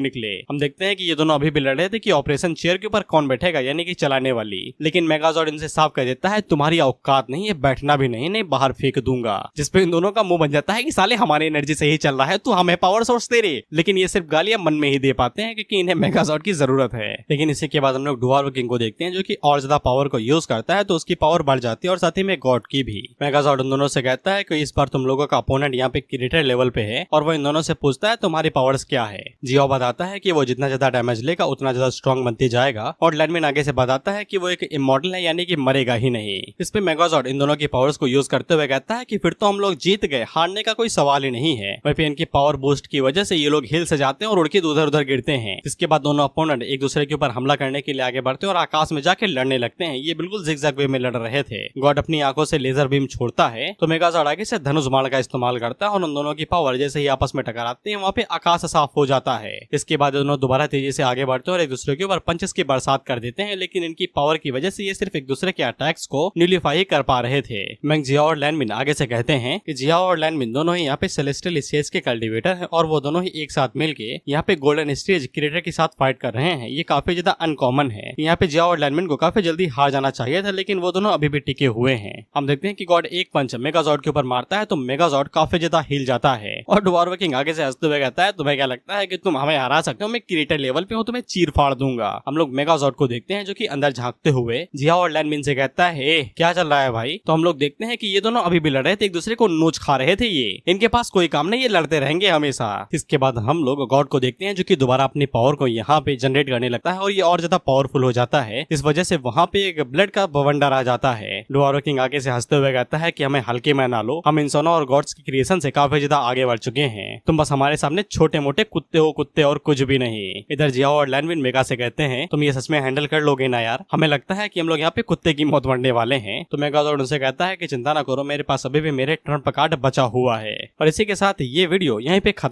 निकले। हम देखते हैं कि ये दोनों अभी भी लड़ रहे थे कि ऑपरेशन चेयर के ऊपर कौन बैठेगा, यानी कि चलाने वाली। लेकिन मेगाजॉर्ड इनसे साफ कर देता है तुम्हारी औकात नहीं है, बैठना भी नहीं बाहर फेंक दूंगा। जिसपे इन दोनों का मुंह बन जाता है कि साले हमारी एनर्जी से ही चल रहा है, तू हमें पावर सोर्स दे रहे। लेकिन ये सिर्फ गालियां मन में ही दे पाते हैं क्योंकि इन्हें मेगाजॉर्ड की जरूरत है। लेकिन इसी के बाद हम लोग ड्वार्फ किंग को देखते हैं जो कि और ज्यादा पावर को यूज करता है, तो उसकी पावर बढ़ जाती है और साथ ही में गॉड की भी। मेगाजॉर्ड उन दोनों से कहता है कि इस बार तुम लोगों का अपोनेंट यहाँ पे क्रिएटर लेवल पे है और वो इन दोनों से पूछता है तुम्हारी पावर्स क्या है। जियाओ बताता है कि वो जितना ज्यादा डैमेज लेगा उतना ज्यादा स्ट्रॉन्ग बनती जाएगा और लैनमिन आगे से बताता है कि वो एक इमॉर्टल है, यानी कि मरेगा ही नहीं। इस पे मेगाजॉर्ड इन दोनों की पावर्स को यूज करते हुए कहता है कि फिर तो हम लोग जीत गए, हारने का कोई सवाल ही नहीं है। वहीं पे इनकी पावर बूस्ट की वजह से ये लोग हिल से जाते हैं और उड़ के उधर उधर गिरते हैं। इसके बाद दोनों अपोनेंट एक दूसरे के ऊपर हमला करने के लिए आगे बढ़ते हैं और आकाश में जाके लड़ने लगते हैं। ये बिल्कुल जिगजैग वे में लड़ रहे थे। गॉड अपनी आंखों से लेजर बीम छोड़ता है तो मेगाजॉर्ड आगे से धनुष बाण का इस्तेमाल करता है और उन दोनों की पावर जैसे ही आपस में टकराते हैं वहाँ पे आकाश साफ हो जाता है। इसके बाद दोनों दोबारा तेजी से आगे बढ़ते हैं और एक दूसरे के ऊपर पंचेस की बरसात कर देते हैं, लेकिन इनकी पावर की वजह से ये सिर्फ एक दूसरे के अटैक्स को न्यूलिफाई कर पा रहे थे। मैंग जियाओ और लैनमिन आगे से कहते हैं कि जियाओ और लैनमिन दोनों ही यहाँ पे सेलेस्टियल स्टेज के कल्टिवेटर हैं और वो दोनों ही एक साथ मिलके यहाँ पे गोल्डन स्टेज क्रिएटर के साथ फाइट कर रहे हैं। ये काफी ज्यादा अनकॉमन है। यहाँ पे जियाओ और लैनमिन को काफी जल्दी हार जाना चाहिए था, लेकिन वो दोनों अभी भी टिके हुए हैं। हम देखते हैं कि गॉड एक पंच मेगाजॉर्ड के ऊपर मारता है तो मेगाजॉर्ड काफी ज्यादा हिल जाता है और ड्वार्फ किंग आगे से हंसते हुए कहता है तुम्हें क्या लगता है कि तुम हमें हरा सकते हो, मैं क्रिएटर लेवल पे हूँ, तुम्हें चीर फाड़ दूंगा। हम लोग मेगाजॉर्ड को देखते हैं जो कि अंदर झांकते हुए जियाओ और लैनमिन से कहता है क्या चल रहा है भाई। तो हम लोग देखते हैं कि ये दोनों अभी भी लड़ रहे थे, एक दूसरे को नोच खा रहे थे। ये इनके पास कोई काम नहीं, ये लड़ते रहेंगे हमेशा। इसके बाद हम लोग गॉड को देखते हैं जो कि दोबारा अपनी पावर को यहाँ पे जनरेट करने लगता है और ये और ज्यादा पावरफुल हो जाता है। इस वजह से वहाँ पे एक ब्लड का बवंडर आ जाता है। ड्वार्फ किंग आगे से हंसते हुए कहता है कि हमें हल्के में ना लो, हम इंसानों और गॉड्स की क्रिएशन से काफी ज्यादा आगे बढ़ चुके हैं, तुम बस हमारे सामने छोटे मोटे कुत्ते हो कुत्ते और कुछ भी नहीं। इधर जियाओ और लैनमिन मेगा से कहते हैं तुम ये सच में हैंडल कर लोगे ना यार, हमें लगता है कि हम लोग यहाँ पे कुत्ते की मौत मरने वाले हैं। तो मेगाजॉर्ड उनसे कहता है कि चिंता ना करो, मेरे पास अभी भी मेरे ट्रम्प कार्ड बचा हुआ है। और इसी के साथ ये वीडियो यहीं पे खत्म